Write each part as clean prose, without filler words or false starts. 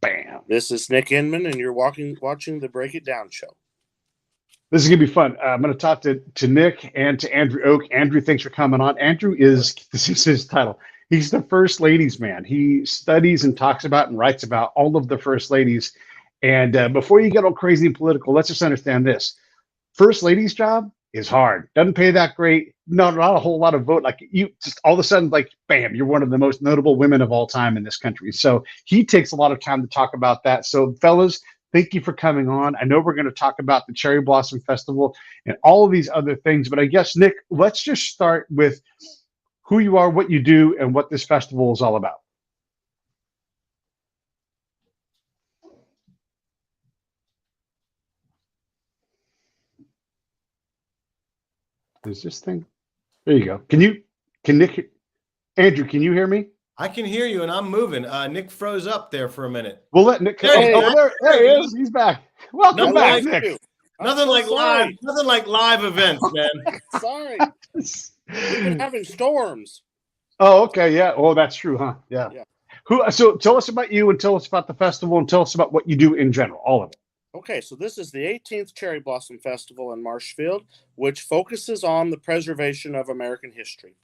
Bam. This is Nick Inman, and you're watching the Break It Down show. This is going to be fun. I'm going to talk to Nick and to Andrew Och. Andrew, thanks for coming on. Andrew this is his title. He's the First Ladies man. He studies and talks about and writes about all of the First Ladies. And before you get all crazy and political, let's just understand this. First Lady's job is hard. Doesn't pay that great. Not a whole lot of vote. Like you just all of a sudden, like, bam, you're one of the most notable women of all time in this country. So he takes a lot of time to talk about that. So fellas, thank you for coming on. I know we're going to talk about the Cherry Blossom Festival and all of these other things, but I guess, Nick, let's just start with who you are, what you do, and what this festival is all about. Is this thing? There you go. Can Nick, Andrew, can you hear me? I can hear you, and I'm moving. Nick froze up there for a minute. We'll let Nick. There he is. He's back. Welcome back, Nick. Nothing like live events, man. Sorry. We've been having storms. Oh, okay. Yeah. Oh, that's true, huh? Yeah. So tell us about you and tell us about the festival and tell us about what you do in general, all of it. Okay, so this is the 18th Cherry Blossom Festival in Marshfield, which focuses on the preservation of American history.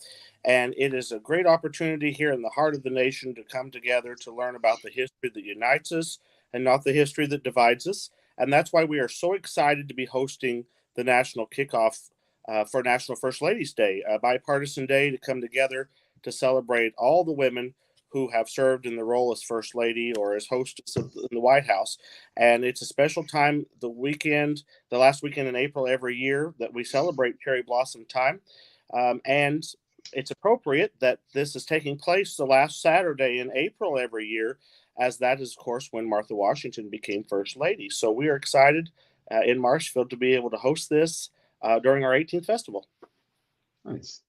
And it is a great opportunity here in the heart of the nation to come together to learn about the history that unites us and not the history that divides us. And that's why we are so excited to be hosting the National Kickoff for National First Ladies Day, a bipartisan day to come together to celebrate all the women who have served in the role as First Lady or as hostess in the White House. And it's a special time, the last weekend in April every year that we celebrate Cherry Blossom time. And it's appropriate that this is taking place the last Saturday in April every year, as that is, of course, when Martha Washington became First Lady. So we are excited in Marshfield to be able to host this during our 18th festival. Nice.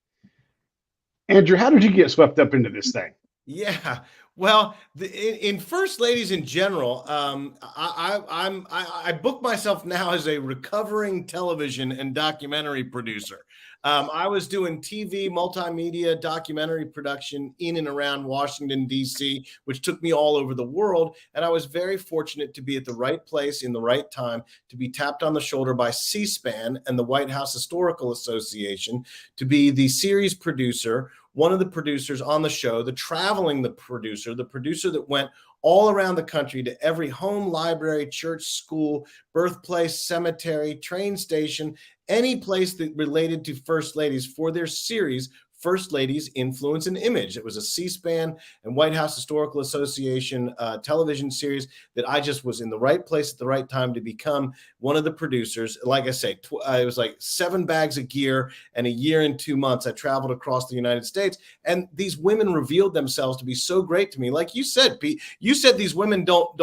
Andrew, how did you get swept up into this thing? Yeah, well, in First Ladies in general, I book myself now as a recovering television and documentary producer. I was doing TV, multimedia, documentary production in and around Washington, D.C., which took me all over the world. And I was very fortunate to be at the right place in the right time, to be tapped on the shoulder by C-SPAN and the White House Historical Association to be the series producer, one of the producers on the show, the producer that went all around the country to every home, library, church, school, birthplace, cemetery, train station, any place that related to First Ladies for their series, First Ladies, Influence and Image. It was a C-SPAN and White House Historical Association television series that I just was in the right place at the right time to become one of the producers. Like I say, it was like 7 bags of gear, and a year and 2 months I traveled across the United States. And these women revealed themselves to be so great to me. Like you said, Pete, you said these women don't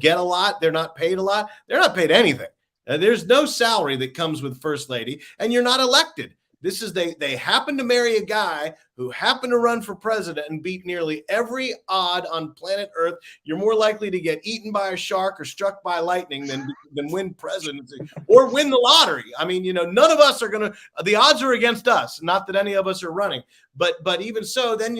get a lot. They're not paid a lot. They're not paid anything. There's no salary that comes with First Lady, and you're not elected. This is they happen to marry a guy who happened to run for president and beat nearly every odd on planet Earth. You're more likely to get eaten by a shark or struck by lightning than win presidency or win the lottery. I mean, none of us are going to, the odds are against us. Not that any of us are running, but even so, then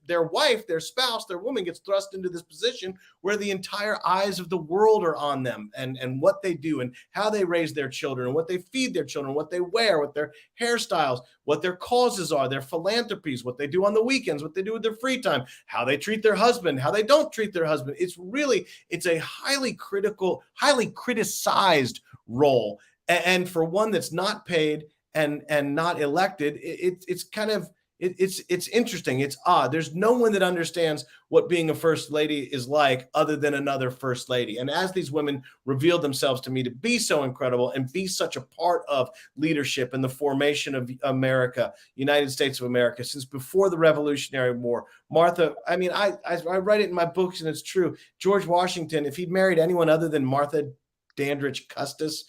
their wife, their spouse, their woman gets thrust into this position where the entire eyes of the world are on them and what they do and how they raise their children and what they feed their children, what they wear, what their hairstyles, what their causes are, their philanthropies, what they do on the weekends, what they do with their free time, how they treat their husband, how they don't treat their husband. It's a highly critical, highly criticized role. And for one that's not paid and not elected, it's kind of, it's interesting. It's odd. There's no one that understands what being a First Lady is like other than another First Lady. And as these women revealed themselves to me to be so incredible and be such a part of leadership and the formation of America, United States of America, since before the Revolutionary War, Martha, I mean, I write it in my books and it's true. George Washington, if he'd married anyone other than Martha Dandridge Custis,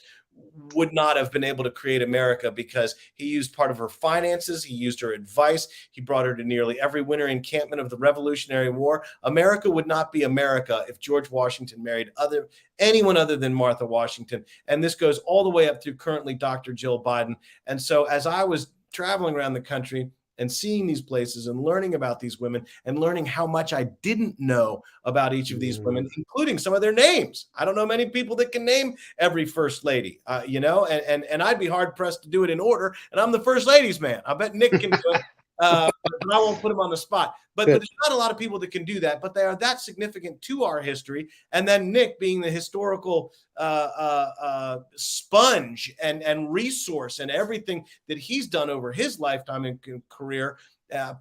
would not have been able to create America because he used part of her finances. He used her advice. He brought her to nearly every winter encampment of the Revolutionary War. America would not be America if George Washington married anyone other than Martha Washington. And this goes all the way up through currently Dr. Jill Biden. And so as I was traveling around the country and seeing these places and learning about these women and learning how much I didn't know about each of these women, including some of their names. I don't know many people that can name every first lady, and I'd be hard pressed to do it in order. And I'm the first ladies man. I bet Nick can do it. But I won't put him on the spot. But there's not a lot of people that can do that, but they are that significant to our history. And then Nick being the historical sponge and resource and everything that he's done over his lifetime and career,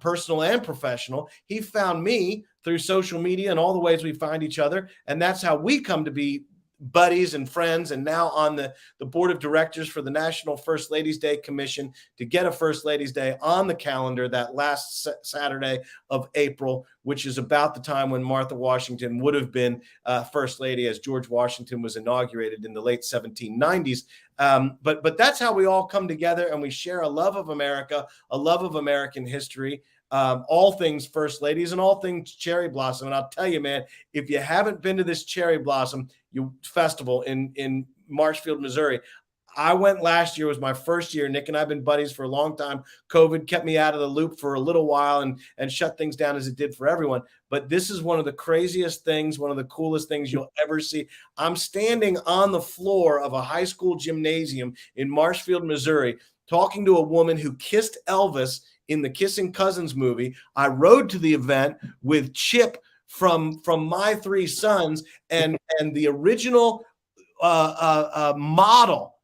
personal and professional. He found me through social media and all the ways we find each other. And that's how we come to be buddies and friends, and now on the board of directors for the National First Ladies Day Commission to get a First Ladies Day on the calendar that last Saturday of April, which is about the time when Martha Washington would have been First Lady, as George Washington was inaugurated in the late 1790s. But that's how we all come together, and we share a love of America, a love of American history, all things First Ladies and all things Cherry Blossom. And I'll tell you, man, if you haven't been to this Cherry Blossom festival in Marshfield, Missouri, I went last year. It was my first year. Nick and I have been buddies for a long time. COVID kept me out of the loop for a little while and shut things down as it did for everyone. But this is one of the craziest things, one of the coolest things you'll ever see. I'm standing on the floor of a high school gymnasium in Marshfield, Missouri, talking to a woman who kissed Elvis in the Kissing Cousins movie. I rode to the event with Chip from My Three Sons and the original model,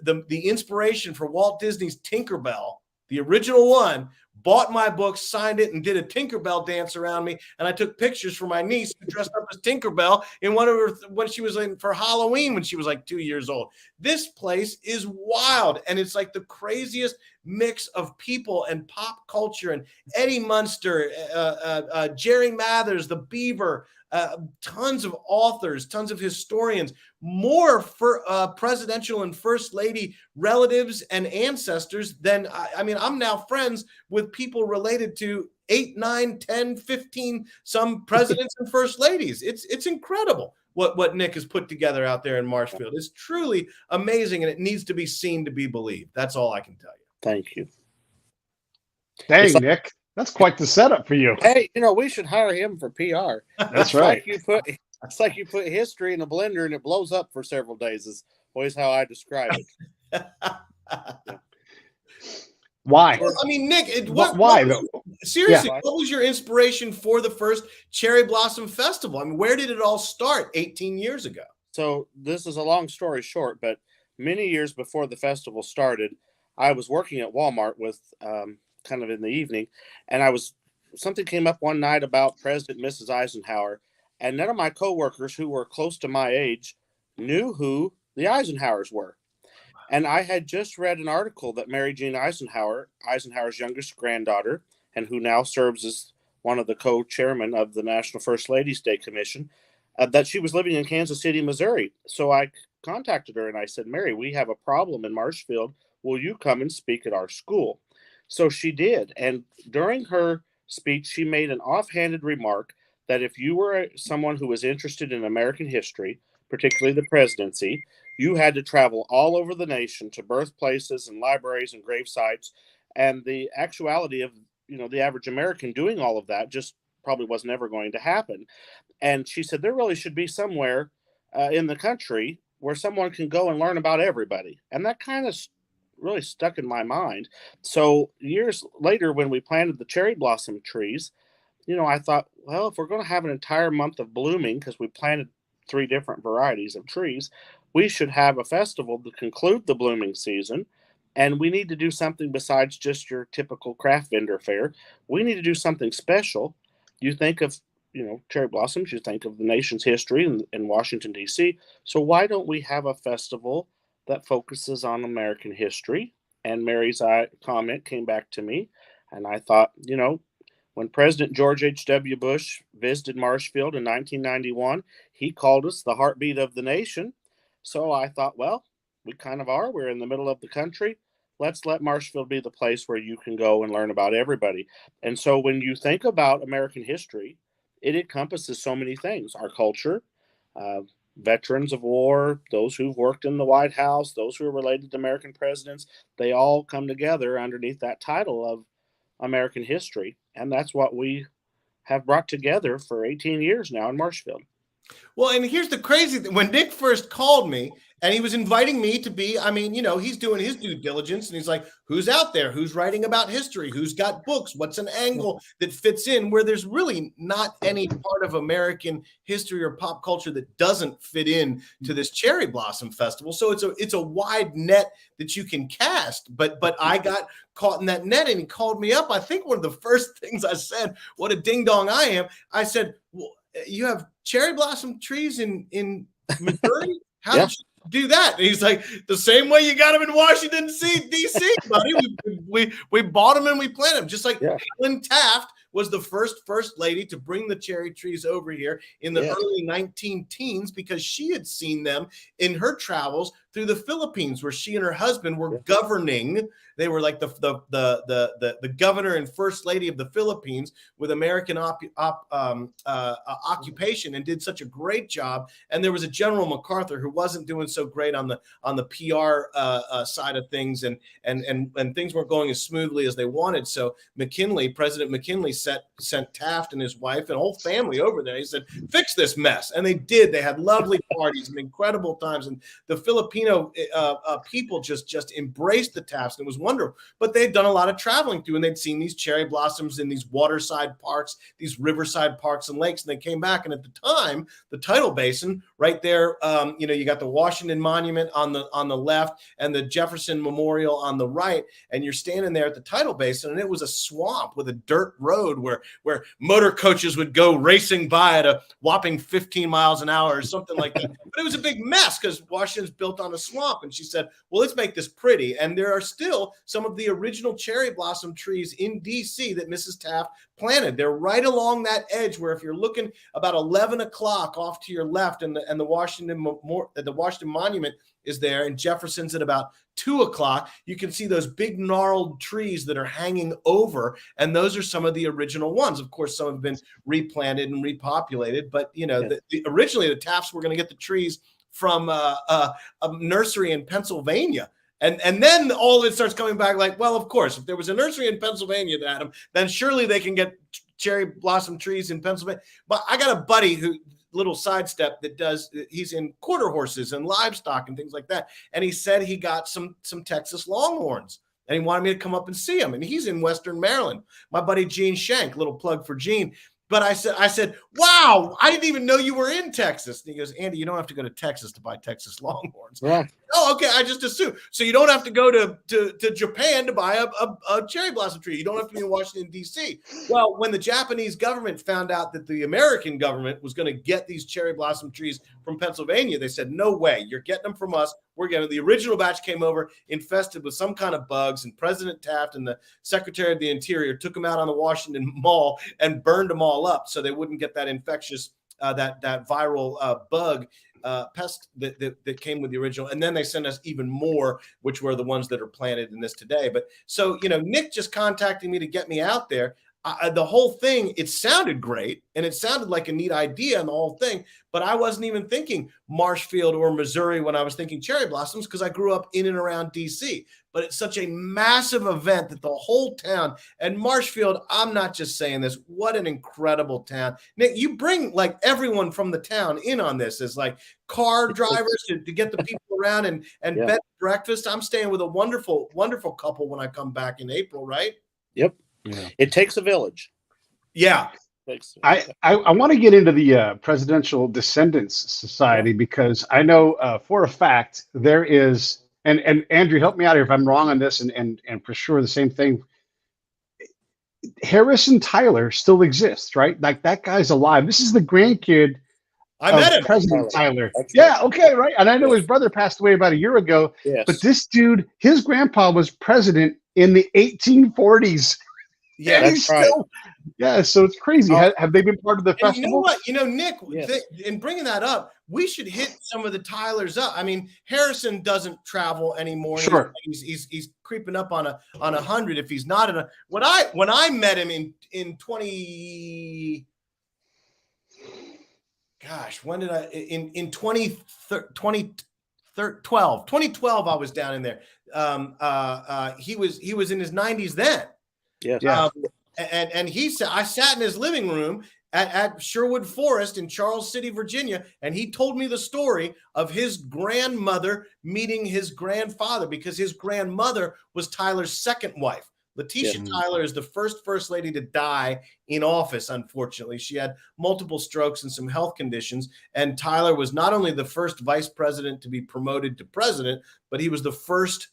the inspiration for Walt Disney's Tinkerbell, the original one, bought my book, signed it, and did a Tinkerbell dance around me. And I took pictures for my niece who dressed up as Tinkerbell in one of her when she was in for Halloween when she was like 2 years old. This place is wild, and it's like the craziest mix of people and pop culture, and Eddie Munster, Jerry Mathers, the Beaver, tons of authors, tons of historians, more for presidential and first lady relatives and ancestors than I'm now friends with people related to 8, 9, 10, 15 some presidents and first ladies. It's incredible what Nick has put together out there in Marshfield. It's truly amazing, and it needs to be seen to be believed. That's all I can tell you. Thank you. Dang, Nick. That's quite the setup for you. Hey, we should hire him for PR. That's right. It's like you put history in a blender and it blows up for several days is always how I describe it. Why? Well, Nick, why though? Seriously, what was your inspiration for the first Cherry Blossom Festival? Where did it all start 18 years ago? So this is a long story short, but many years before the festival started, I was working at Walmart with kind of in the evening, and something came up one night about President and Mrs. Eisenhower, and none of my coworkers who were close to my age knew who the Eisenhowers were. And I had just read an article that Mary Jean Eisenhower, Eisenhower's youngest granddaughter, and who now serves as one of the co-chairmen of the National First Ladies Day Commission, that she was living in Kansas City, Missouri. So I contacted her and I said, Mary, we have a problem in Marshfield. Will you come and speak at our school? So she did. And during her speech, she made an offhanded remark that if you were someone who was interested in American history, particularly the presidency, you had to travel all over the nation to birthplaces and libraries and grave sites. And the actuality of, the average American doing all of that just probably was never going to happen. And she said, there really should be somewhere in the country where someone can go and learn about everybody. And that kind of really stuck in my mind. So years later, when we planted the cherry blossom trees, I thought, well, if we're going to have an entire month of blooming, because we planted 3 different varieties of trees, we should have a festival to conclude the blooming season. And we need to do something besides just your typical craft vendor fair. We need to do something special. You think of, cherry blossoms, you think of the nation's history in Washington, D.C. So why don't we have a festival that focuses on American history? And Mary's comment came back to me. And I thought, when President George H.W. Bush visited Marshfield in 1991, he called us the heartbeat of the nation. So I thought, well, we kind of are. We're in the middle of the country. Let's let Marshfield be the place where you can go and learn about everybody. And so when you think about American history, it encompasses so many things. Our culture, veterans of war, those who've worked in the White House, those who are related to American presidents, they all come together underneath that title of American history, and that's what we have brought together for 18 years now in Marshfield. Well, and here's the crazy thing. When Nick first called me and he was inviting me to be, I mean, he's doing his due diligence and he's like, who's out there? Who's writing about history? Who's got books? What's an angle that fits in where there's really not any part of American history or pop culture that doesn't fit in to this Cherry Blossom Festival. So it's a wide net that you can cast, but I got caught in that net and he called me up. I think one of the first things I said, what a ding dong I am. I said, well, you have cherry blossom trees in Missouri? How did you do that? And he's like, the same way you got them in Washington, D.C., buddy. We bought them and we planted them. Just like Helen Taft was the first lady to bring the cherry trees over here in the early 19-teens because she had seen them in her travels through the Philippines, where she and her husband were governing. They were like the governor and first lady of the Philippines with American occupation, and did such a great job. And there was a General MacArthur who wasn't doing so great on the PR side of things, and things weren't going as smoothly as they wanted. So President McKinley sent Taft and his wife and whole family over there. He said, "Fix this mess," and they did. They had lovely parties and incredible times, and the Filipino people just embraced the Tafts, and it was wonderful. But they'd done a lot of traveling through, and they'd seen these cherry blossoms in these waterside parks, these riverside parks and lakes, and they came back. And at the time, the tidal basin right there, you got the Washington Monument on the left and the Jefferson Memorial on the right, and you're standing there at the tidal basin, and it was a swamp with a dirt road where motor coaches would go racing by at a whopping 15 miles an hour or something like that. But it was a big mess because Washington's built on a swamp. And she said, well, let's make this pretty. And there are still some of the original cherry blossom trees in DC that Mrs. Taft planted. They're right along that edge where if you're looking about 11 o'clock off to your left, and the Washington Monument is there, and Jefferson's at about 2 o'clock, you can see those big gnarled trees that are hanging over, and those are some of the original ones. Of course, some have been replanted and repopulated, but originally the Tafts were going to get the trees from a nursery in Pennsylvania. And then all of it starts coming back like, well, of course, if there was a nursery in Pennsylvania that had them, then surely they can get cherry blossom trees in Pennsylvania. But I got a buddy who, little sidestep, he's in quarter horses and livestock and things like that. And he said he got some Texas Longhorns, and he wanted me to come up and see him. And he's in Western Maryland. My buddy Gene Shank, little plug for Gene. But I said, wow, I didn't even know you were in Texas. And he goes, Andy, you don't have to go to Texas to buy Texas Longhorns. Yeah. Oh, okay. I just assumed. So you don't have to go to Japan to buy a cherry blossom tree. You don't have to be in Washington, D.C. Well, when the Japanese government found out that the American government was going to get these cherry blossom trees from Pennsylvania, they said, no way. You're getting them from us. We're getting the original batch came over infested with some kind of bugs, and President Taft and the Secretary of the Interior took them out on the Washington Mall and burned them all up so they wouldn't get that infectious, that viral bug pest that came with the original. And then they sent us even more, which were the ones that are planted in this today. But so, Nick just contacting me to get me out there. The whole thing, it sounded great, and it sounded like a neat idea and the whole thing, but I wasn't even thinking Marshfield or Missouri when I was thinking cherry blossoms, because I grew up in and around DC. But it's such a massive event that the whole town, and Marshfield, I'm not just saying this, what an incredible town. Nick, you bring like everyone from the town in on this as like car drivers to get the people around and bed and breakfast. I'm staying with a wonderful, wonderful couple when I come back in April, right? Yep. Yeah. It takes a village. Yeah. I want to get into the Presidential Descendants Society, because I know for a fact there is, and Andrew, help me out here if I'm wrong on this, and for sure the same thing. Harrison Tyler still exists, right? Like that guy's alive. This is the grandkid I met him. President Tyler. That's Yeah, right. okay, right. And I know his brother passed away about a year ago, Yes. but this dude, his grandpa was president in the 1840s. Yeah, And he's that's right. still, yeah, so it's crazy. Have they been part of the And festival? you know what? Nick, Yes. in bringing that up, we should hit some of the Tylers up. I mean, Harrison doesn't travel anymore. Sure. He's creeping up on 100 if he's not in a. When I met him in 20. Gosh, when did I in 2012 I was down in there. He was in his 90s then. Yes. Yeah. And he said, I sat in his living room at Sherwood Forest in Charles City, Virginia, and he told me the story of his grandmother meeting his grandfather, because his grandmother was Tyler's second wife. Letitia Tyler is the first lady to die in office, unfortunately. She had multiple strokes and some health conditions, and Tyler was not only the first vice president to be promoted to president, but he was the first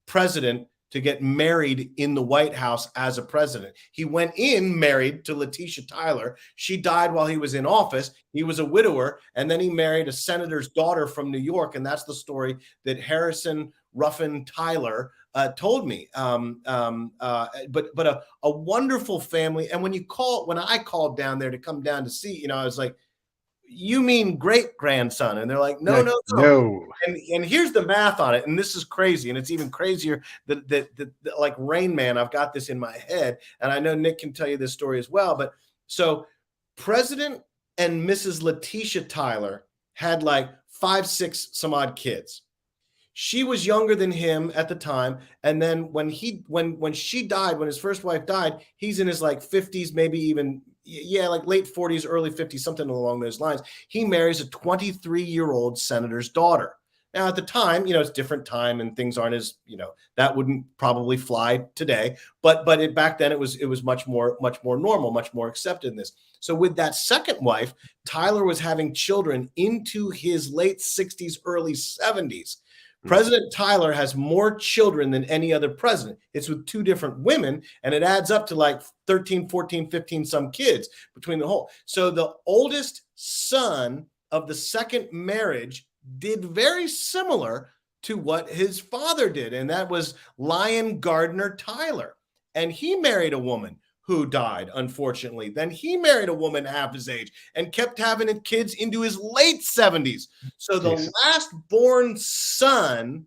president to get married in the White House as a president. He went in married to Letitia Tyler. She died while he was in office. He was a widower, and then he married a senator's daughter from New York, and that's the story that Harrison Ruffin Tyler told me. But a wonderful family. And when I called down there to come down to see, I was like, you mean great grandson? And they're like, no. And here's the math on it. And this is crazy. And it's even crazier that like Rain Man, I've got this in my head. And I know Nick can tell you this story as well. But so President and Mrs. Letitia Tyler had like 5, 6 some odd kids. She was younger than him at the time. And then when she died, when his first wife died, he's in his like 50s, maybe even like late 40s, early 50s, something along those lines. He marries a 23-year-old senator's daughter. Now, at the time, it's different time and things aren't as, that wouldn't probably fly today. But back then it was much more normal, much more accepted in this. So with that second wife, Tyler was having children into his late 60s, early 70s. President Tyler has more children than any other president. It's with 2 different women, and it adds up to like 13, 14, 15 some kids between the whole. So the oldest son of the second marriage did very similar to what his father did, and that was Lyon Gardner Tyler. And he married a woman who died, unfortunately. Then he married a woman half his age and kept having kids into his late 70s. So the last born son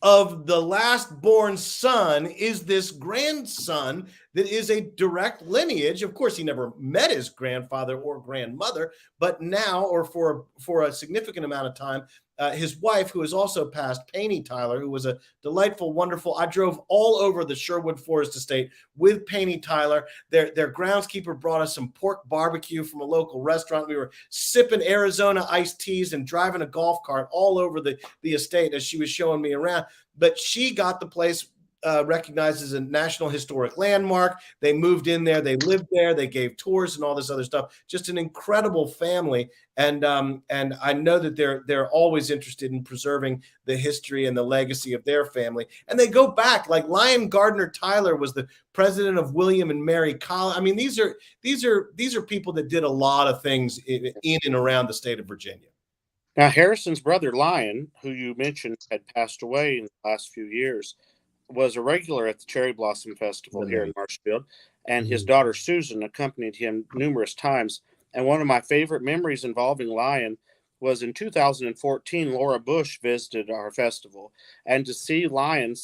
of the last born son is this grandson that is a direct lineage. Of course, he never met his grandfather or grandmother, but now, or for a significant amount of time, his wife, who has also passed, Painey Tyler, who was a delightful, wonderful. I drove all over the Sherwood Forest estate with Painey Tyler. Their groundskeeper brought us some pork barbecue from a local restaurant. We were sipping Arizona iced teas and driving a golf cart all over the estate as she was showing me around. But she got the place recognized as a National Historic Landmark. They moved in there, they lived there, they gave tours and all this other stuff. Just an incredible family, and I know that they're always interested in preserving the history and the legacy of their family. And they go back, like Lyon Gardner Tyler was the president of William and Mary College. I mean, these are people that did a lot of things in and around the state of Virginia. Now, Harrison's brother Lyon, who you mentioned had passed away in the last few years, was a regular at the Cherry Blossom Festival here in Marshfield, and his daughter Susan accompanied him numerous times. And one of my favorite memories involving Lyon was in 2014. Laura Bush visited our festival, and to see Lyon,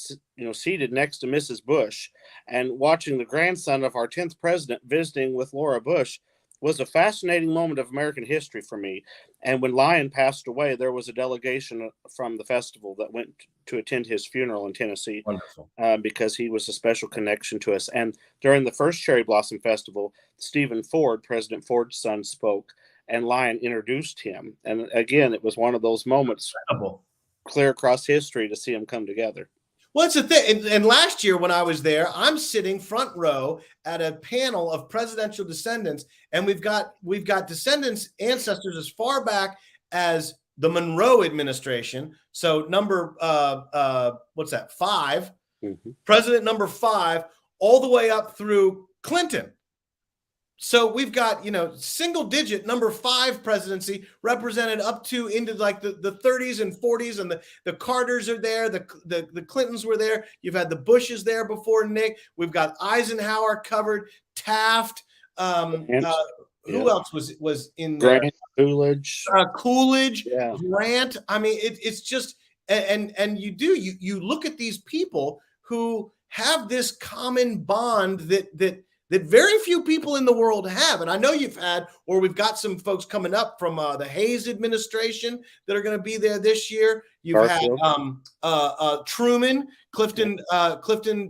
seated next to Mrs. Bush, and watching the grandson of our 10th president visiting with Laura Bush was a fascinating moment of American history for me. And when Lyon passed away, there was a delegation from the festival that went to attend his funeral in Tennessee. Wonderful. Because he was a special connection to us. And during the first Cherry Blossom Festival, Stephen Ford, President Ford's son, spoke, and Lyon introduced him. And again, it was one of those moments clear across history to see them come together. Well, it's a thing. And last year when I was there, I'm sitting front row at a panel of presidential descendants, and we've got descendants, ancestors as far back as the Monroe administration. So number 5, president number 5, all the way up through Clinton. So we've got, single digit number 5 presidency represented up to into like the 30s and 40s, and the Carters are there. The Clintons were there. You've had the Bushes there before, Nick. We've got Eisenhower covered, Taft. Who else was in there? Grant, Coolidge, yeah. Grant. I mean, it's just, and you look at these people who have this common bond that very few people in the world have. And I know we've got some folks coming up from the Hayes administration that are going to be there this year. You've had Truman, Clifton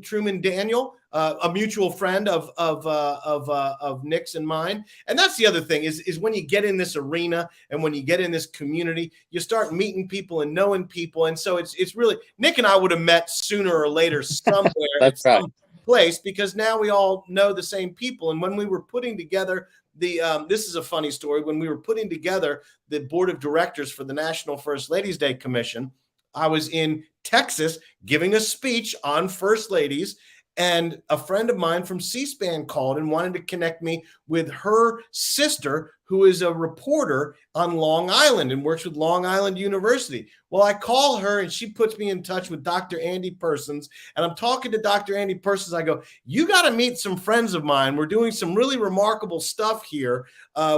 Truman Daniel, a mutual friend of Nick's and mine. And that's the other thing is when you get in this arena and when you get in this community, you start meeting people and knowing people. And so it's really, Nick and I would have met sooner or later somewhere. That's right. Place, because now we all know the same people. And when we were putting together this is a funny story. When we were putting together the board of directors for the National First Ladies Day Commission, I was in Texas giving a speech on First Ladies, and a friend of mine from C-SPAN called and wanted to connect me with her sister, who is a reporter on Long Island and works with Long Island University. Well, I call her and she puts me in touch with Dr. Andy Persons, and I'm talking to Dr. Andy Persons. I go, you got to meet some friends of mine. We're doing some really remarkable stuff here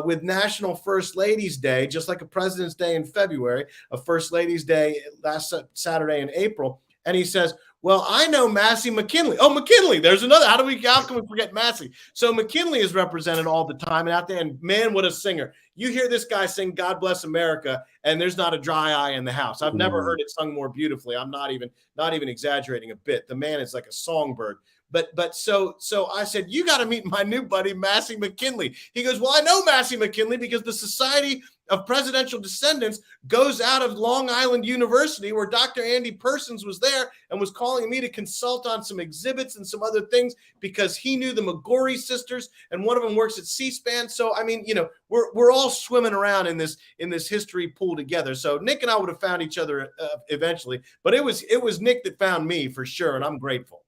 with National First Ladies Day, just like a President's Day in February, a First Ladies Day last Saturday in April. And he says, well, I know Massey McKinley. Oh, McKinley, there's another. How can we forget Massey? So McKinley is represented all the time and out there. And man, what a singer. You hear this guy sing God Bless America, and there's not a dry eye in the house. I've never heard it sung more beautifully. I'm not even exaggerating a bit. The man is like a songbird. But so I said, you got to meet my new buddy, Massey McKinley. He goes, well, I know Massey McKinley because the Society of Presidential Descendants goes out of Long Island University, where Dr. Andy Persons was there and was calling me to consult on some exhibits and some other things because he knew the McGorry sisters, and one of them works at C-SPAN. So, I mean, we're all swimming around in this history pool together. So Nick and I would have found each other eventually, but it was Nick that found me for sure, and I'm grateful.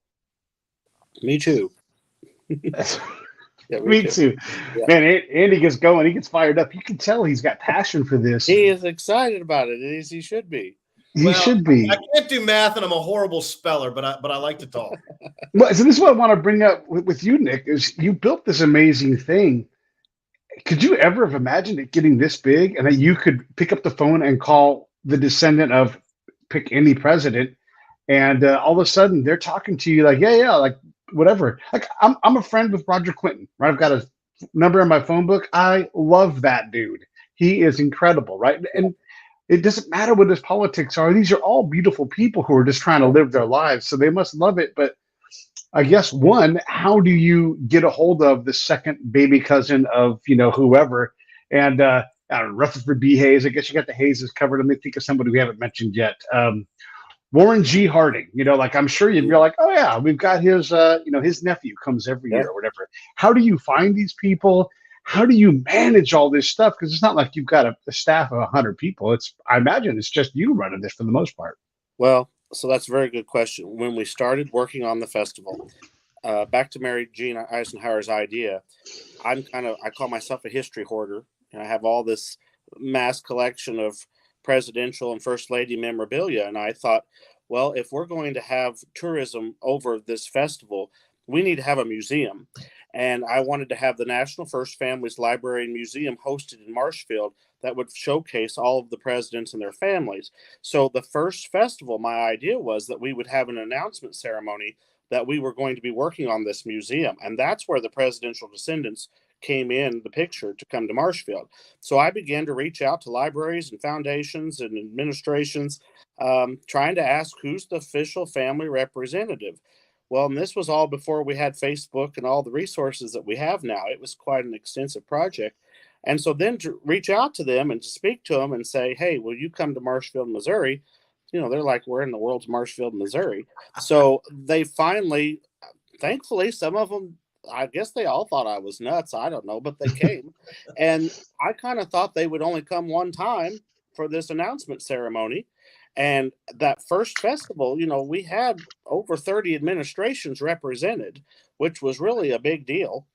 Me too. Yeah, me too. Yeah. Man, Andy gets going. He gets fired up. You can tell he's got passion for this. He is excited about it. He should be. He should be. I can't do math, and I'm a horrible speller, but I like to talk. Well, so this is what I want to bring up with you, Nick, is you built this amazing thing. Could you ever have imagined it getting this big and that you could pick up the phone and call the descendant of pick any president, and all of a sudden they're talking to you like, yeah, like, whatever. Like I'm a friend with Roger Clinton, right? I've got a number in my phone book. I love that dude. He is incredible, right? And it doesn't matter what his politics are. These are all beautiful people who are just trying to live their lives. So they must love it. But I guess how do you get a hold of the second baby cousin of, whoever? And Rutherford B. Hayes, I guess you got the Hayeses covered. Let me think of somebody we haven't mentioned yet. Warren G. Harding, like I'm sure you'd be like, oh yeah, we've got his, his nephew comes every year or whatever. How do you find these people? How do you manage all this stuff? Because it's not like you've got a staff of 100 people. I imagine it's just you running this for the most part. Well, so that's a very good question. When we started working on the festival, back to Mary Jean Eisenhower's idea, I call myself a history hoarder. And I have all this mass collection of presidential and first lady memorabilia, and I thought, well, if we're going to have tourism over this festival, we need to have a museum. And I wanted to have the National First Families Library and Museum hosted in Marshfield that would showcase all of the presidents and their families. So the first festival, my idea was that we would have an announcement ceremony that we were going to be working on this museum, and that's where the presidential descendants came in the picture to come to Marshfield. So I began to reach out to libraries and foundations and administrations, trying to ask who's the official family representative. Well, and this was all before we had Facebook and all the resources that we have now. It was quite an extensive project. And so then to reach out to them and to speak to them and say, hey, will you come to Marshfield, Missouri? They're like, we're in the world's Marshfield, Missouri. So they finally, thankfully, some of them, I guess they all thought I was nuts. I don't know, but they came. And I kind of thought they would only come one time for this announcement ceremony. And that first festival, we had over 30 administrations represented, which was really a big deal.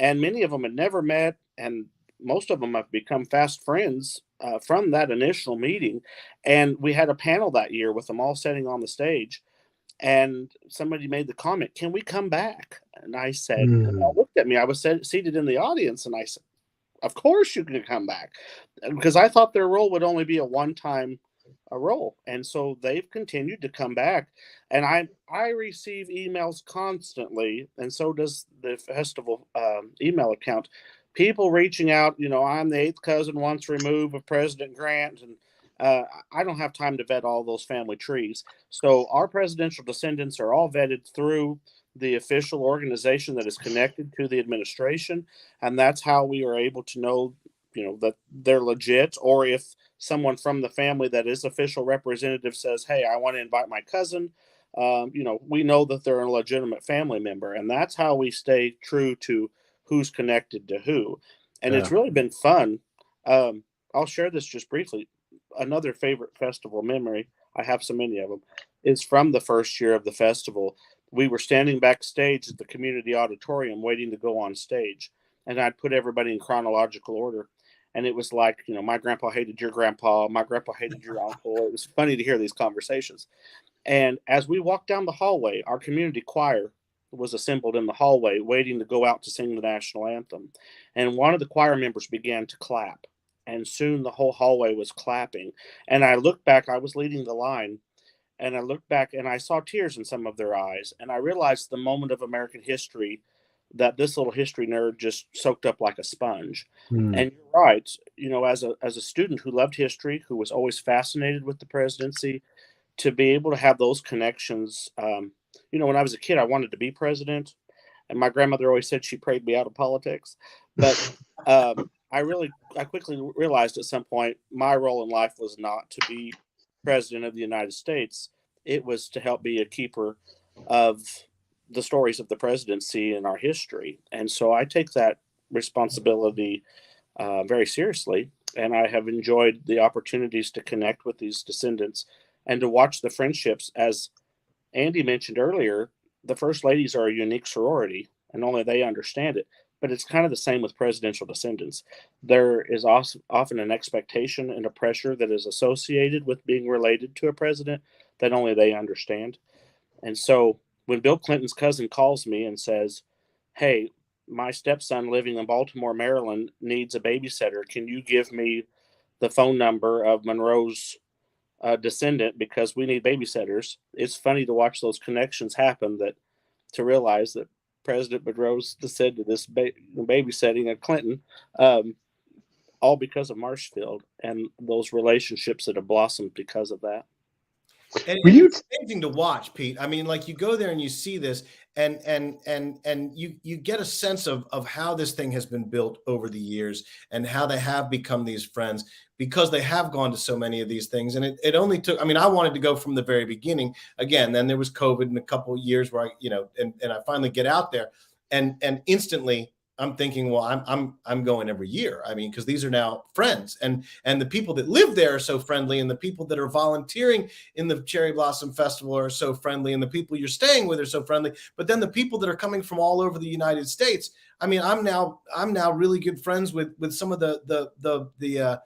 And many of them had never met, and most of them have become fast friends from that initial meeting. And we had a panel that year with them all sitting on the stage. And somebody made the comment, can we come back? And I said, and I looked at me, I was seated in the audience, and I said, of course you can come back. Because I thought their role would only be a one-time role. And so they've continued to come back. And I receive emails constantly, and so does the festival email account. People reaching out, I'm the 8th cousin once removed of President Grant, and I don't have time to vet all those family trees. So our presidential descendants are all vetted through the official organization that is connected to the administration, and that's how we are able to know, that they're legit. Or if someone from the family that is official representative says, "Hey, I want to invite my cousin," we know that they're a legitimate family member, and that's how we stay true to who's connected to who. And it's really been fun. I'll share this just briefly. Another favorite festival memory, I have so many of them, is from the first year of the festival. We were standing backstage at the community auditorium waiting to go on stage, and I'd put everybody in chronological order. And it was like, my grandpa hated your grandpa, my grandpa hated your uncle. It was funny to hear these conversations. And as we walked down the hallway, our community choir was assembled in the hallway waiting to go out to sing the national anthem. And one of the choir members began to clap. And soon the whole hallway was clapping. And I looked back, I was leading the line, and I looked back and I saw tears in some of their eyes. And I realized the moment of American history that this little history nerd just soaked up like a sponge. And you're right, as a student who loved history, who was always fascinated with the presidency, to be able to have those connections. When I was a kid, I wanted to be president, and my grandmother always said she prayed me out of politics. But I quickly realized at some point my role in life was not to be president of the United States. It was to help be a keeper of the stories of the presidency in our history. And so I take that responsibility very seriously. And I have enjoyed the opportunities to connect with these descendants and to watch the friendships. As Andy mentioned earlier, the First Ladies are a unique sorority, and only they understand it. But it's kind of the same with presidential descendants. There is often an expectation and a pressure that is associated with being related to a president that only they understand. And so when Bill Clinton's cousin calls me and says, "Hey, my stepson living in Baltimore, Maryland needs a babysitter. Can you give me the phone number of Monroe's descendant because we need babysitters?" It's funny to watch those connections happen, to realize that President Monroe's descendant is babysitting at Clinton, all because of Marshfield and those relationships that have blossomed because of that. And it's amazing to watch, Pete. I mean, like, you go there and you see this, and you get a sense of how this thing has been built over the years and how they have become these friends, because they have gone to so many of these things. And it only took, I wanted to go from the very beginning. Again, then there was COVID in a couple of years where and I finally get out there, and instantly I'm thinking, well, I'm going every year. Because these are now friends, and the people that live there are so friendly, and the people that are volunteering in the Cherry Blossom Festival are so friendly, and the people you're staying with are so friendly. But then the people that are coming from all over the United States, I'm now really good friends with some of the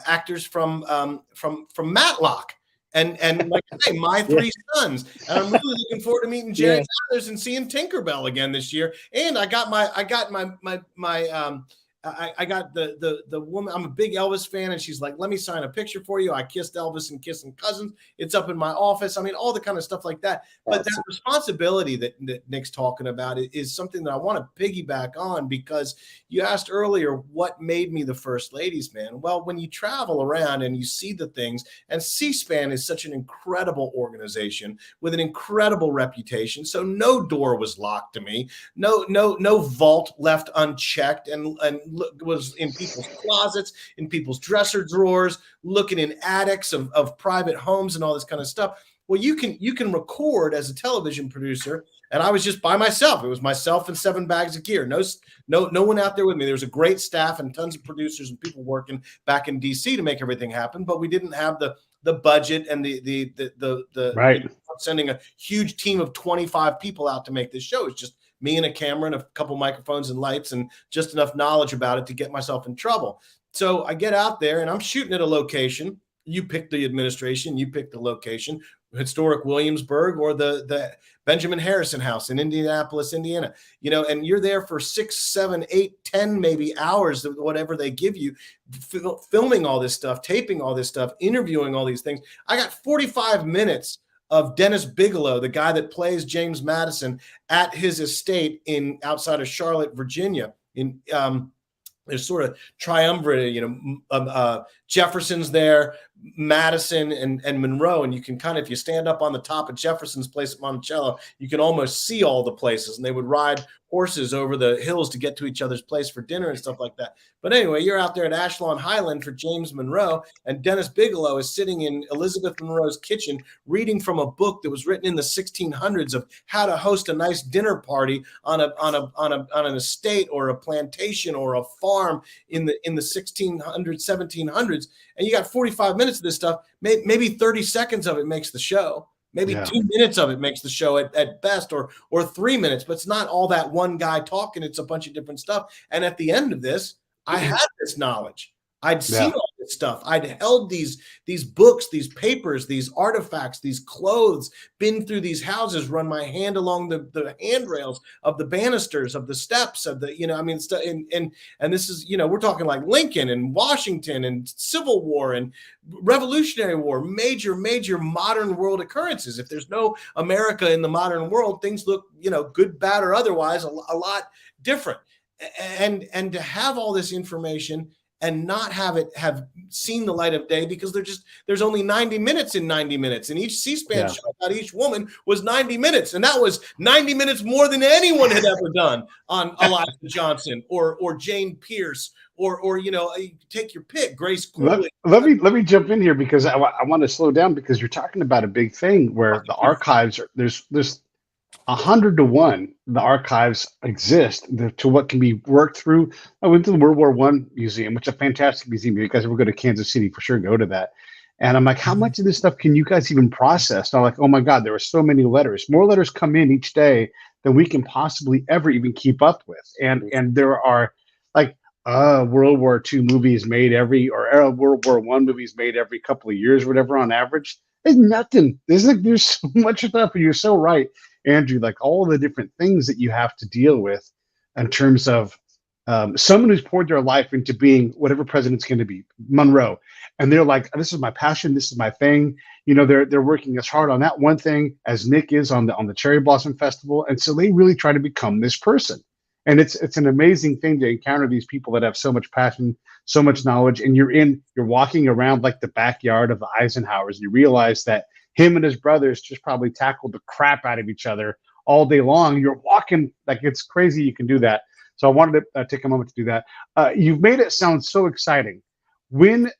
actors from Matlock. And like I say, my three sons. And I'm really looking forward to meeting Jerry Sanders and seeing Tinkerbell again this year. And I got the woman. I'm a big Elvis fan, and she's like, "Let me sign a picture for you." I kissed Elvis and Kissing Cousins. It's up in my office. All the kind of stuff like that. But that responsibility that Nick's talking about is something that I want to piggyback on, because you asked earlier what made me the First Ladies, man. Well, when you travel around and you see the things, and C-SPAN is such an incredible organization with an incredible reputation. So no door was locked to me. No vault left unchecked and was in people's closets, in people's dresser drawers, looking in attics of private homes and all this kind of stuff. Well, you can record as a television producer, and I was just by myself. It was myself and 7 bags of gear. No one out there with me. There was a great staff and tons of producers and people working back in DC to make everything happen, but we didn't have the budget and the right. Sending a huge team of 25 people out to make this show. It's just me and a camera and a couple microphones and lights and just enough knowledge about it to get myself in trouble. So I get out there and I'm shooting at a location. You pick the administration, you pick the location, historic Williamsburg or the Benjamin Harrison House in Indianapolis, Indiana, and you're there for 6, 7, 8, 10 maybe hours, whatever they give you, filming all this stuff, taping all this stuff, interviewing all these things. I got 45 minutes of Dennis Bigelow, the guy that plays James Madison, at his estate outside of Charlotte, Virginia. There's sort of triumvirate, Jefferson's there, Madison and Monroe, and you can kind of, if you stand up on the top of Jefferson's Place at Monticello, you can almost see all the places, and they would ride horses over the hills to get to each other's place for dinner and stuff like that. But anyway, you're out there at Ashlawn Highland for James Monroe, and Dennis Bigelow is sitting in Elizabeth Monroe's kitchen reading from a book that was written in the 1600s of how to host a nice dinner party on an estate or a plantation or a farm in the 1600s, 1700s. And you got 45 minutes of this stuff. Maybe 30 seconds of it makes the show. Maybe 2 minutes of it makes the show at best, or 3 minutes, but it's not all that one guy talking. It's a bunch of different stuff. And at the end of this, I had this knowledge. I'd seen all this stuff. I'd held these books, these papers, these artifacts, these clothes, been through these houses, run my hand along the handrails of the banisters, of the steps, of the, and this is, we're talking like Lincoln and Washington and Civil War and Revolutionary War, major modern world occurrences. If there's no America in the modern world, things look, good, bad, or otherwise, a lot different. And to have all this information and not have seen the light of day, because there's only 90 minutes in 90 minutes, and each C-SPAN show about each woman was 90 minutes, and that was 90 minutes more than anyone had ever done on Eliza Johnson or Jane Pierce or take your pick, Grace Cooley. Let me jump in here, because I want to slow down, because you're talking about a big thing where the archives are there's 100 to 1. The archives exist to what can be worked through. I went to the World War I museum, which is a fantastic museum. You guys ever go to Kansas City, for sure, go to that. And I'm like, how much of this stuff can you guys even process? And I'm like, oh my God, there are so many letters. More letters come in each day than we can possibly ever even keep up with. And there are like World War II movies made or World War I movies made every couple of years, whatever, on average. There's nothing. There's so much stuff, and you're so right, Andrew, like all the different things that you have to deal with in terms of someone who's poured their life into being whatever president's going to be, Monroe. And they're like, this is my passion. This is my thing. They're working as hard on that one thing as Nick is on the Cherry Blossom Festival. And so they really try to become this person. And it's an amazing thing to encounter these people that have so much passion, so much knowledge. And you're walking around like the backyard of the Eisenhowers, and you realize that him and his brothers just probably tackled the crap out of each other all day long. You're walking like it's crazy you can do that. So I wanted to take a moment to do that. You've made it sound so exciting. When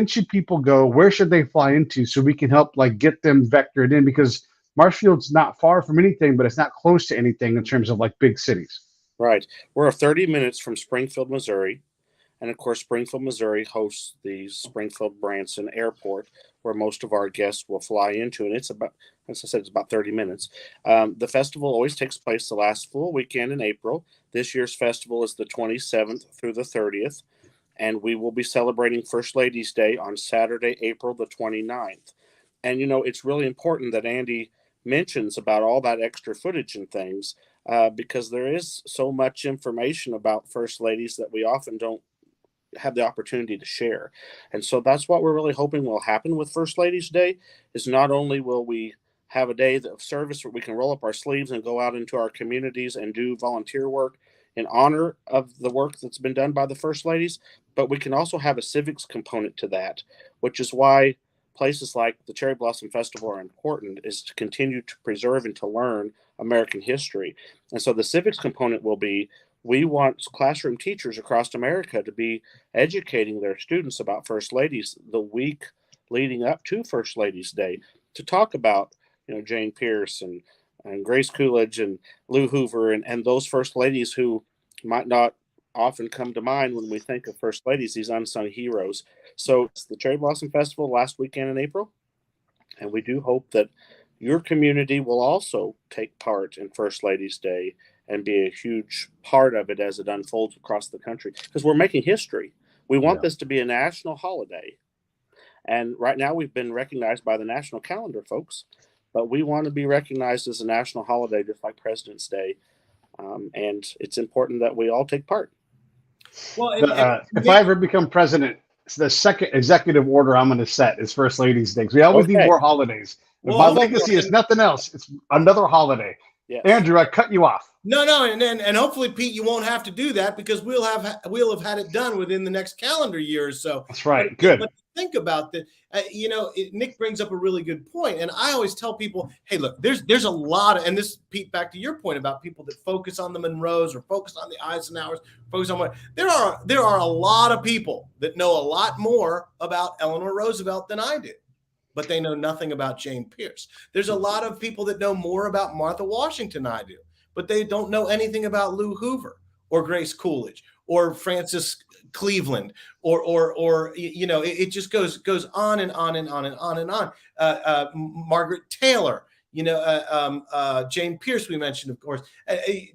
should people go? Where should they fly into so we can help get them vectored in? Because Marshfield's not far from anything, but it's not close to anything in terms of big cities. Right. We're 30 minutes from Springfield, Missouri. And of course, Springfield, Missouri hosts the Springfield-Branson Airport, where most of our guests will fly into. And it's about, as I said, it's about 30 minutes. The festival always takes place the last full weekend in April. This year's festival is the 27th through the 30th. And we will be celebrating First Ladies' Day on Saturday, April the 29th. And, it's really important that Andy mentions about all that extra footage and things, because there is so much information about First Ladies that we often don't have the opportunity to share. And so that's what we're really hoping will happen with First Ladies Day, is not only will we have a day of service where we can roll up our sleeves and go out into our communities and do volunteer work in honor of the work that's been done by the First Ladies, but we can also have a civics component to that, which is why places like the Cherry Blossom Festival are important, is to continue to preserve and to learn American history. And so the civics component will be, we want classroom teachers across America to be educating their students about First Ladies the week leading up to First Ladies Day, to talk about, Jane Pierce and Grace Coolidge and Lou Hoover and those First Ladies who might not often come to mind when we think of First Ladies, these unsung heroes. So it's the Cherry Blossom Festival last weekend in April, and we do hope that your community will also take part in First Ladies Day and be a huge part of it as it unfolds across the country, because we're making history. We want this to be a national holiday. And right now we've been recognized by the national calendar, folks, but we want to be recognized as a national holiday, just like President's Day. And it's important that we all take part. Well, if I ever become president, the second executive order I'm going to set is First Ladies Day. We always need more holidays. My legacy is nothing else. It's another holiday. Yes. Andrew, I cut you off. No, and hopefully, Pete, you won't have to do that because we'll have had it done within the next calendar year or so. That's right. But, Good. But think about that. Nick brings up a really good point, and I always tell people, hey, look, there's a lot of, and this, Pete, back to your point about people that focus on the Monroes or focus on the Eisenhowers, focus on what there are a lot of people that know a lot more about Eleanor Roosevelt than I do, but they know nothing about Jane Pierce. There's a lot of people that know more about Martha Washington than I do, but they don't know anything about Lou Hoover or Grace Coolidge or Francis Cleveland or it just goes on and on and on and on and on. Margaret Taylor, Jane Pierce, we mentioned, of course.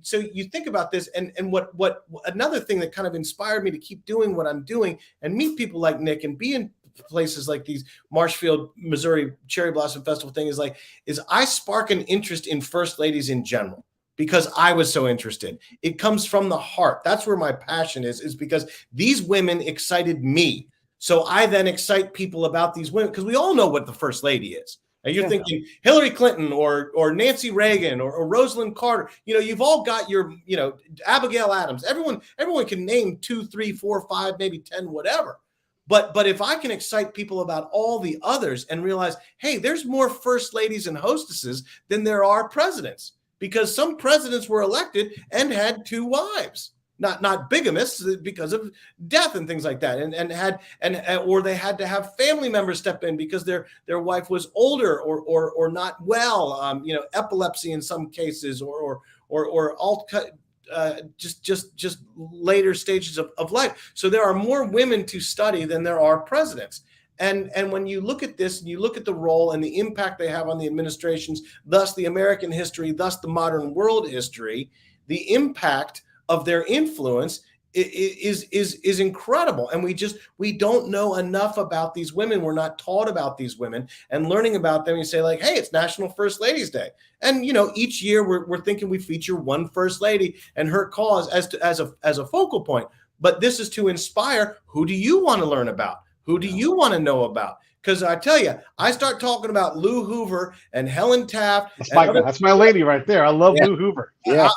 So you think about this, and what another thing that kind of inspired me to keep doing what I'm doing and meet people like Nick and be in places like these Marshfield, Missouri Cherry Blossom Festival thing is I spark an interest in first ladies in general. Because I was so interested. It comes from the heart. That's where my passion is because these women excited me. So I then excite people about these women because we all know what the first lady is. And you're thinking Hillary Clinton or Nancy Reagan or Rosalynn Carter. You've all got your, Abigail Adams. Everyone can name 2, 3, 4, 5, maybe 10, whatever. But if I can excite people about all the others and realize, hey, there's more first ladies and hostesses than there are presidents. Because some presidents were elected and had 2 wives, not bigamists because of death and things like that, or they had to have family members step in because their wife was older or not well, epilepsy in some cases, or just later stages of life. So there are more women to study than there are presidents. And when you look at this and you look at the role and the impact they have on the administrations, thus the American history, thus the modern world history, the impact of their influence is incredible. And we don't know enough about these women. We're not taught about these women, and learning about them. You say like, hey, it's National First Ladies Day. And, each year we're thinking we feature one first lady and her cause as a focal point. But this is to inspire. Who do you want to learn about? Who do you want to know about? Because I tell you, I start talking about Lou Hoover and Helen Taft. That's my lady right there. I love Lou Hoover. Yeah.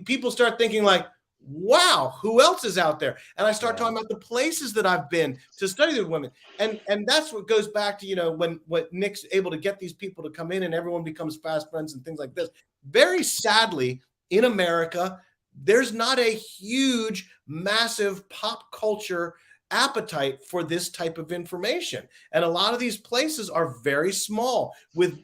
People start thinking like, wow, who else is out there? And I start talking about the places that I've been to study the women. And that's what goes back to, when Nick's able to get these people to come in and everyone becomes fast friends and things like this. Very sadly, in America, there's not a huge, massive pop culture appetite for this type of information. And a lot of these places are very small with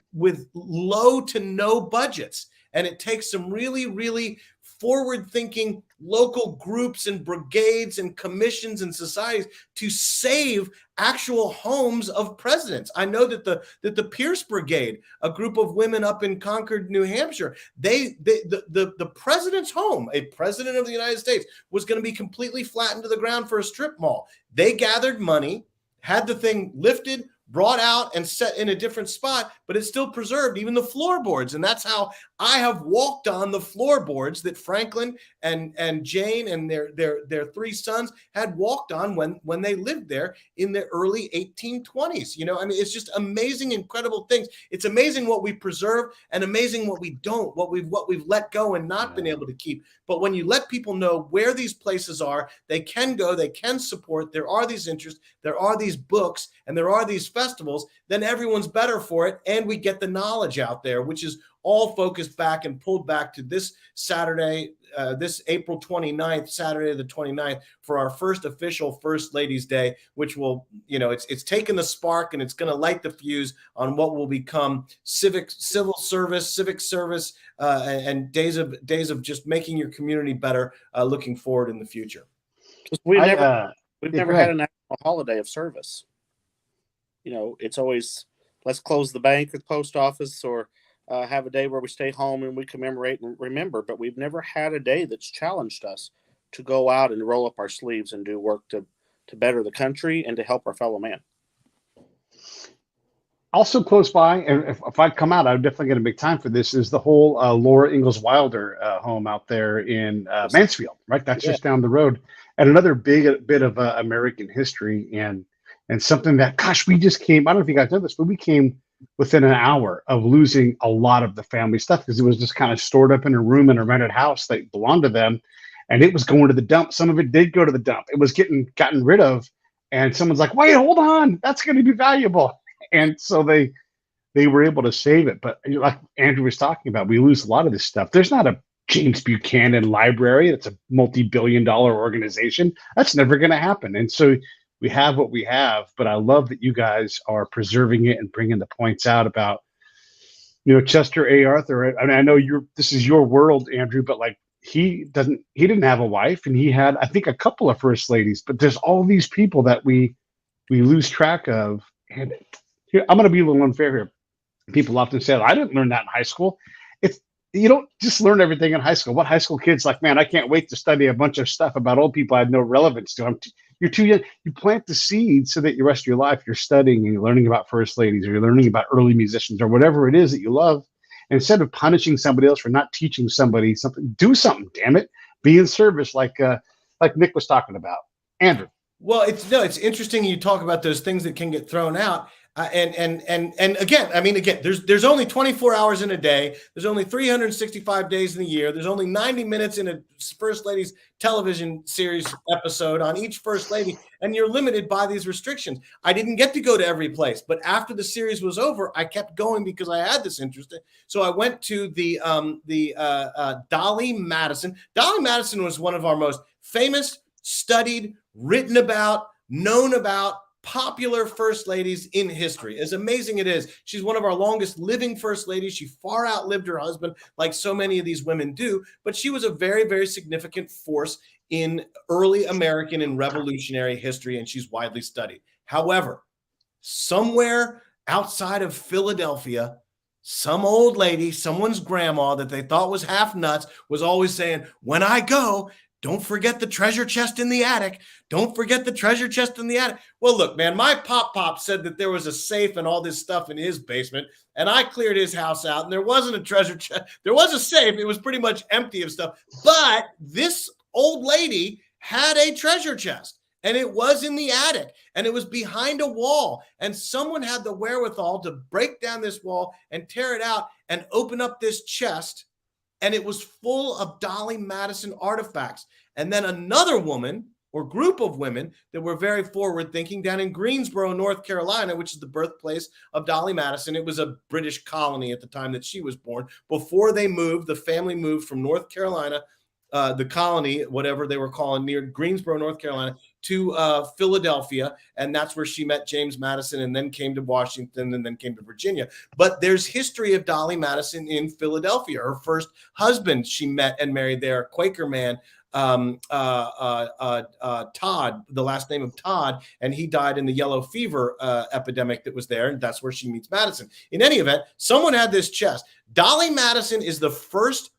low to no budgets. And it takes some really, really forward-thinking local groups and brigades and commissions and societies to save actual homes of presidents. I know that the Pierce Brigade, a group of women up in Concord, New Hampshire, the president's home, a president of the United States, was going to be completely flattened to the ground for a strip mall. They gathered money, had the thing lifted, brought out and set in a different spot, but it's still preserved, even the floorboards. And that's how I have walked on the floorboards that Franklin and Jane and their 3 sons had walked on when they lived there in the early 1820s. It's just amazing, incredible things. It's amazing what we preserve and amazing what we don't, what we've let go and not been able to keep. But when you let people know where these places are, they can go, they can support, there are these interests, there are these books, and there are these festivals, then everyone's better for it. And we get the knowledge out there, which is all focused back and pulled back to this Saturday, this April 29th, Saturday the 29th, for our first official First Ladies Day, which will, it's taken the spark and it's going to light the fuse on what will become civic service, and days of just making your community better, looking forward in the future. We've never had a national holiday of service. It's always, let's close the bank or the post office, or have a day where we stay home and we commemorate and remember. But we've never had a day that's challenged us to go out and roll up our sleeves and do work to better the country and to help our fellow man. Also close by, and if I come out, I'm definitely going to make time for this, is the whole Laura Ingalls Wilder home out there in Mansfield, right? That's just down the road. And another big bit of American history and something that, gosh, we just came, I don't know if you guys know this, but we came within an hour of losing a lot of the family stuff because it was just kind of stored up in a room in a rented house that belonged to them, and it was going to the dump. Some of it did go to the dump. It was gotten rid of, and someone's like, "Wait, hold on, that's going to be valuable," and so they were able to save it. But like Andrew was talking about, we lose a lot of this stuff. There's not a James Buchanan library. That's a multi-billion-dollar organization. That's never going to happen. And so we have what we have, but I love that you guys are preserving it and bringing the points out about, Chester A. Arthur. I mean, I know this is your world, Andrew, but like he didn't have a wife, and he had, I think, a couple of first ladies, but there's all these people that we lose track of. And here, I'm going to be a little unfair here. People often say, I didn't learn that in high school. You don't just learn everything in high school. What high school kid's like, man, I can't wait to study a bunch of stuff about old people I had no relevance to. You're too young. You plant the seed so that the rest of your life you're studying and you're learning about first ladies, or you're learning about early musicians, or whatever it is that you love. And instead of punishing somebody else for not teaching somebody something, do something, damn it. Be in service like Nick was talking about. Andrew. Well, it's interesting you talk about those things that can get thrown out. And again, there's only 24 hours in a day. There's only 365 days in a year. There's only 90 minutes in a First Lady's television series episode on each First Lady, and you're limited by these restrictions. I didn't get to go to every place, but after the series was over, I kept going because I had this interest. So I went to the Dolly Madison. Dolly Madison was one of our most famous, studied, written about, known about, popular first ladies in history. As amazing it is, she's one of our longest living first ladies. She far outlived her husband, like so many of these women do, but she was a very, very significant force in early American and revolutionary history, and she's widely studied. However, somewhere outside of Philadelphia, some old lady, someone's grandma that they thought was half nuts, was always saying, when I go, don't forget the treasure chest in the attic. Don't forget the treasure chest in the attic. Well, look, man, my pop said that there was a safe and all this stuff in his basement, and I cleared his house out, and there wasn't a treasure chest. There was a safe. It was pretty much empty of stuff. But this old lady had a treasure chest, and it was in the attic, and it was behind a wall, and someone had the wherewithal to break down this wall and tear it out and open up this chest, and it was full of Dolly Madison artifacts. And then another woman or group of women that were very forward thinking down in Greensboro, North Carolina, which is the birthplace of Dolly Madison. It was a British colony at the time that she was born. Before they moved, the family moved from North Carolina, the colony, whatever they were calling, near Greensboro, North Carolina, to Philadelphia. And that's where she met James Madison, and then came to Washington, and then came to Virginia. But there's history of Dolly Madison in Philadelphia. Her first husband she met and married there, a Quaker man, Todd, the last name of Todd, and he died in the yellow fever epidemic that was there, and that's where she meets Madison. In any event, someone had this chest. Dolly Madison is the first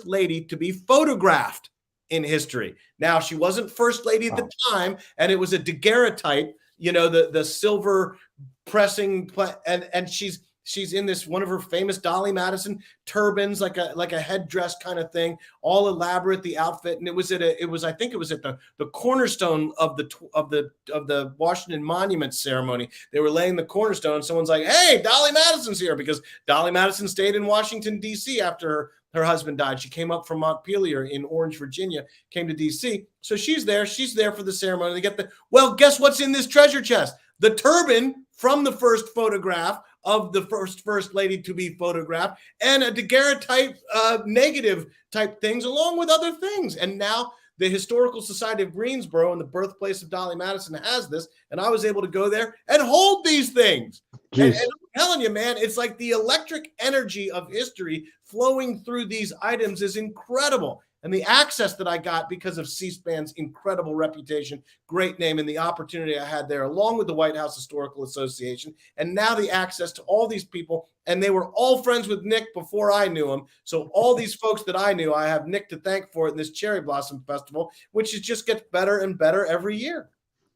lady to be photographed in history. Now, she wasn't first lady at the time, and it was a daguerreotype, the silver pressing, and she's in this, one of her famous Dolly Madison turbans, like a headdress kind of thing, all elaborate, the outfit. And I think it was at the cornerstone of the Washington Monument ceremony. They were laying the cornerstone. Someone's like, hey, Dolly Madison's here, because Dolly Madison stayed in Washington, D.C. after her husband died. She came up from Montpelier in Orange, Virginia, came to D.C. So she's there for the ceremony. Guess what's in this treasure chest? The turban from the first photograph of the first lady to be photographed, and a daguerreotype negative type things, along with other things. And now the Historical Society of Greensboro, and the birthplace of Dolly Madison, has this, and I was able to go there and hold these things. And I'm telling you, man, it's like the electric energy of history flowing through these items is incredible. And the access that I got because of C-SPAN's incredible reputation, great name, and the opportunity I had there, along with the White House Historical Association, and now the access to all these people, and they were all friends with Nick before I knew him. So all these folks that I knew, I have Nick to thank for it in this Cherry Blossom Festival, which just gets better and better every year.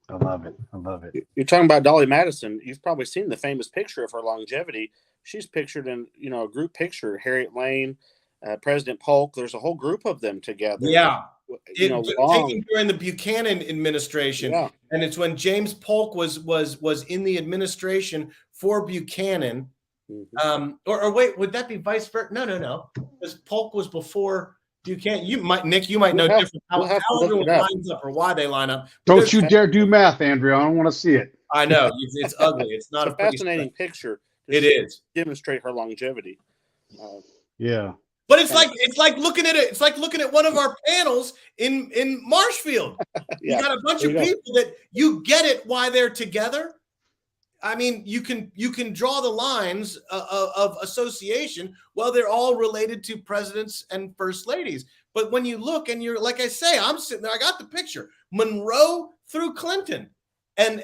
I love it. You're talking about Dolly Madison. You've probably seen the famous picture of her longevity. She's pictured in, a group picture, Harriet Lane, President Polk. There's a whole group of them together. Yeah. Taken during the Buchanan administration. Yeah. And it's when James Polk was in the administration for Buchanan, Or wait, would that be vice versa? No. Because Polk was before Buchanan. You might know different how everyone lines up or why they line up. Don't you dare do math, Andrew. I don't want to see it. I know it's ugly. It's not a fascinating picture. It is demonstrate her longevity. Yeah. But it's like looking at it. It's like looking at one of our panels in Marshfield. You got a bunch of people that you get it why they're together. I mean, you can draw the lines of association. Well, they're all related to presidents and first ladies. But when you look and you're like I say, I'm sitting there. I got the picture: Monroe through Clinton, and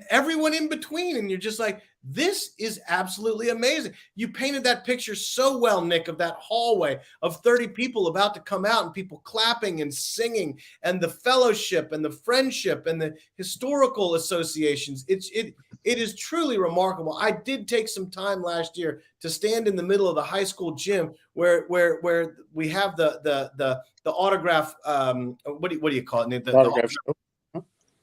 everyone in between, and you're just like, this is absolutely amazing. You painted that picture so well, Nick, of that hallway of 30 people about to come out and people clapping and singing and the fellowship and the friendship and the historical associations. It is truly remarkable. I did take some time last year to stand in the middle of the high school gym where we have the autograph. What do you call it? The autograph show.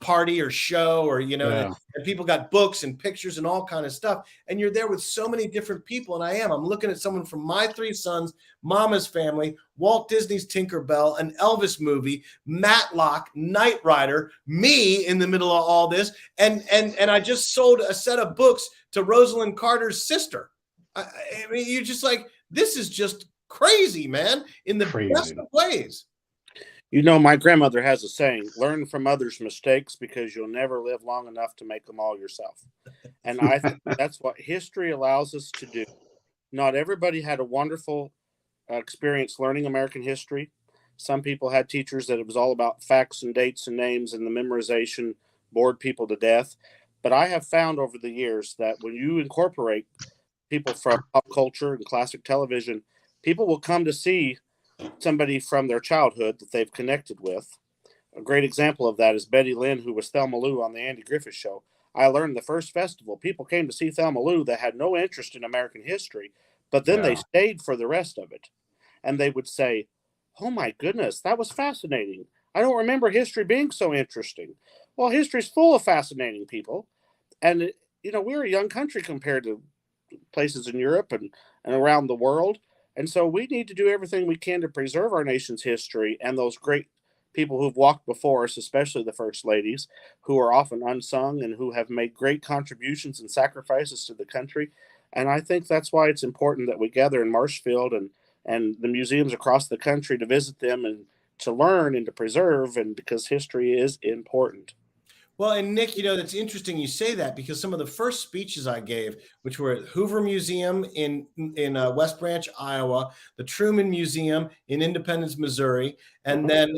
Party or show, or and people got books and pictures and all kind of stuff, and you're there with so many different people. And I'm looking at someone from My Three Sons, Mama's Family, Walt Disney's Tinkerbell, an Elvis movie, Matlock, Knight Rider, me in the middle of all this, and I just sold a set of books to Rosalynn Carter's sister. I mean, you're just like, this is just crazy, man, in the best of ways. My grandmother has a saying: learn from others' mistakes because you'll never live long enough to make them all yourself. And I think that's what history allows us to do. Not everybody had a wonderful experience learning American history. Some people had teachers that it was all about facts and dates and names, and the memorization bored people to death. But I have found over the years that when you incorporate people from pop culture and classic television, people will come to see somebody from their childhood that they've connected with. A great example of that is Betty Lynn, who was Thelma Lou on the Andy Griffith Show. I learned the first festival, people came to see Thelma Lou that had no interest in American history, but then they stayed for the rest of it. And they would say, oh my goodness, that was fascinating. I don't remember history being so interesting. Well, history's full of fascinating people. And, we're a young country compared to places in Europe and around the world. And so we need to do everything we can to preserve our nation's history and those great people who've walked before us, especially the first ladies, who are often unsung and who have made great contributions and sacrifices to the country. And I think that's why it's important that we gather in Marshfield and the museums across the country to visit them and to learn and to preserve, and because history is important. Well, and Nick, that's interesting you say that, because some of the first speeches I gave, which were at Hoover Museum in West Branch, Iowa, the Truman Museum in Independence, Missouri, and then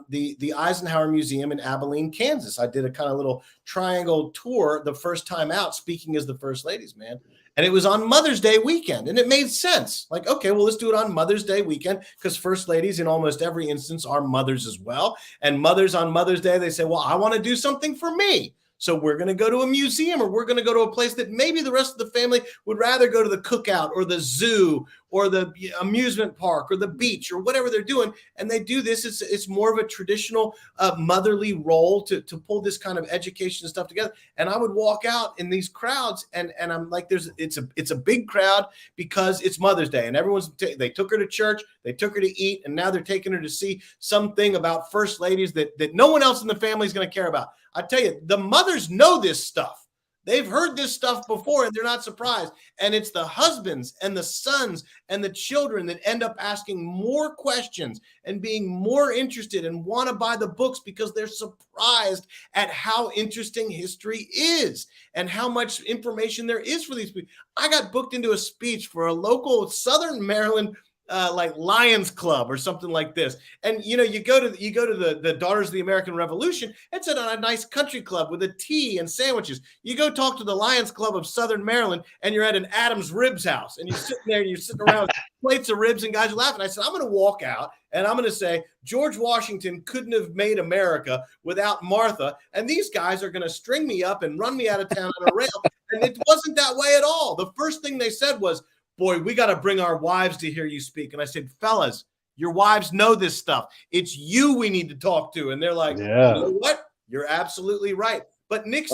the Eisenhower Museum in Abilene, Kansas. I did a kind of little triangle tour the first time out, speaking as the first ladies, man. And it was on Mother's Day weekend, and it made sense. Like, okay, well, let's do it on Mother's Day weekend, because first ladies in almost every instance are mothers as well. And mothers on Mother's Day, they say, well, I want to do something for me. So we're going to go to a museum, or we're going to go to a place that maybe the rest of the family would rather go to the cookout or the zoo or the amusement park or the beach or whatever they're doing. And they do this. It's more of a traditional motherly role to pull this kind of education and stuff together. And I would walk out in these crowds and I'm like, it's a big crowd because it's Mother's Day, and everyone's they took her to church, they took her to eat, and now they're taking her to see something about first ladies that no one else in the family is going to care about. I tell you, the mothers know this stuff. They've heard this stuff before, and they're not surprised. And it's the husbands and the sons and the children that end up asking more questions and being more interested and want to buy the books because they're surprised at how interesting history is and how much information there is for these people. I got booked into a speech for a local Southern Maryland like Lions Club or something like this. And, you go to the Daughters of the American Revolution. It's at a nice country club with a tea and sandwiches. You go talk to the Lions Club of Southern Maryland, and you're at an Adams Ribs house, and you're sitting there and you're sitting around plates of ribs and guys are laughing. I said, I'm going to walk out and I'm going to say, George Washington couldn't have made America without Martha. And these guys are going to string me up and run me out of town on a rail. And it wasn't that way at all. The first thing they said was, boy, we got to bring our wives to hear you speak. And I said, fellas, your wives know this stuff. It's you we need to talk to. And they're like, You know what? You're absolutely right. But Nick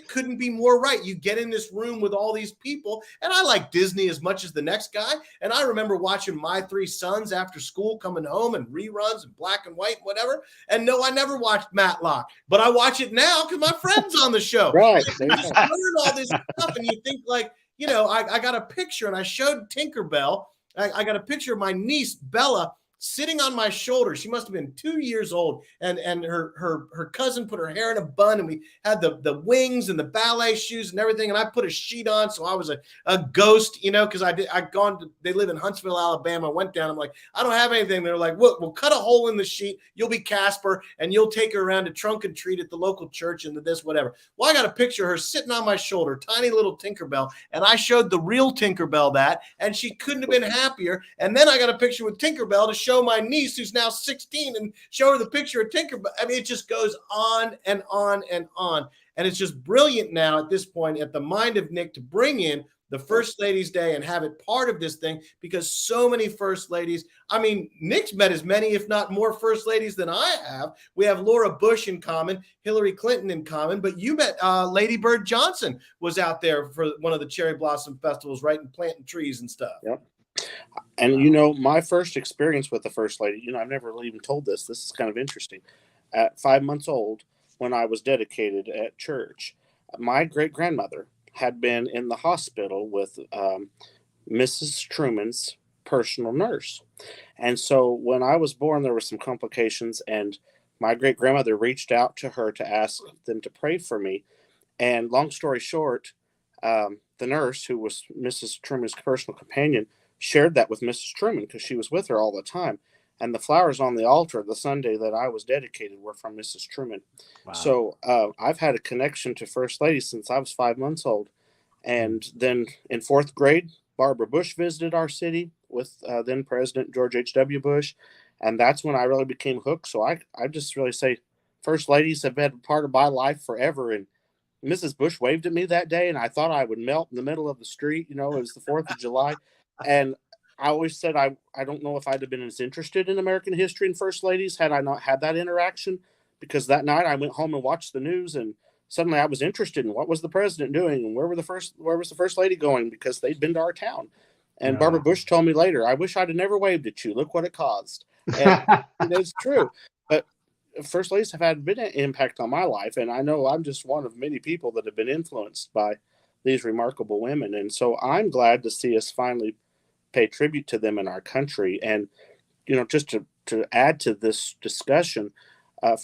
couldn't be more right. You get in this room with all these people, and I like Disney as much as the next guy. And I remember watching My Three Sons after school, coming home, and reruns and black and white, whatever. And no, I never watched Matlock, but I watch it now because my friend's on the show. Right. You just learn all this stuff, and you think like, you know, I got a picture, and I showed Tinkerbell. I got a picture of my niece Bella sitting on my shoulder. She must have been 2 years old, and her cousin put her hair in a bun, and we had the wings and the ballet shoes and everything, and I put a sheet on, so I was a ghost, you know, because they live in Huntsville, Alabama. I went down, I'm like, I don't have anything. They're like, we'll cut a hole in the sheet, you'll be Casper, and you'll take her around to trunk and treat at the local church and this, whatever. Well, I got a picture of her sitting on my shoulder, tiny little Tinkerbell, and I showed the real Tinkerbell that, and she couldn't have been happier. And then I got a picture with Tinkerbell to show my niece, who's now 16, and show her the picture of Tinkerbell. I mean, it just goes on and on and on. And it's just brilliant now at this point, at the mind of Nick, to bring in the First Ladies Day and have it part of this thing, because so many First Ladies, I mean, Nick's met as many, if not more, First Ladies than I have. We have Laura Bush in common, Hillary Clinton in common, but you met Lady Bird Johnson was out there for one of the Cherry Blossom festivals, right, and planting trees and stuff. Yep. And, you know, my first experience with the First Lady, you know, I've never really even told this. This is kind of interesting. At 5 months old, when I was dedicated at church, my great-grandmother had been in the hospital with Mrs. Truman's personal nurse. And so when I was born, there were some complications, and my great-grandmother reached out to her to ask them to pray for me. And long story short, the nurse, who was Mrs. Truman's personal companion, shared that with Mrs. Truman because she was with her all the time. And the flowers on the altar the Sunday that I was dedicated were from Mrs. Truman. Wow. So I've had a connection to First Lady since I was 5 months old. And then in fourth grade, Barbara Bush visited our city with then President George H.W. Bush. And that's when I really became hooked. So I just really say First Ladies have been part of my life forever. And Mrs. Bush waved at me that day, and I thought I would melt in the middle of the street. You know, it was the 4th of July. And I always said I don't know if I'd have been as interested in American history and First Ladies had I not had that interaction, because that night I went home and watched the news, and suddenly I was interested in what was the president doing and where was the First Lady going, because they'd been to our town. And Barbara Bush told me later, I wish I'd have never waved at you. Look what it caused. And it's true. But First Ladies have had a big impact on my life, and I know I'm just one of many people that have been influenced by these remarkable women. And so I'm glad to see us finally pay tribute to them in our country. And, you know, just to add to this discussion,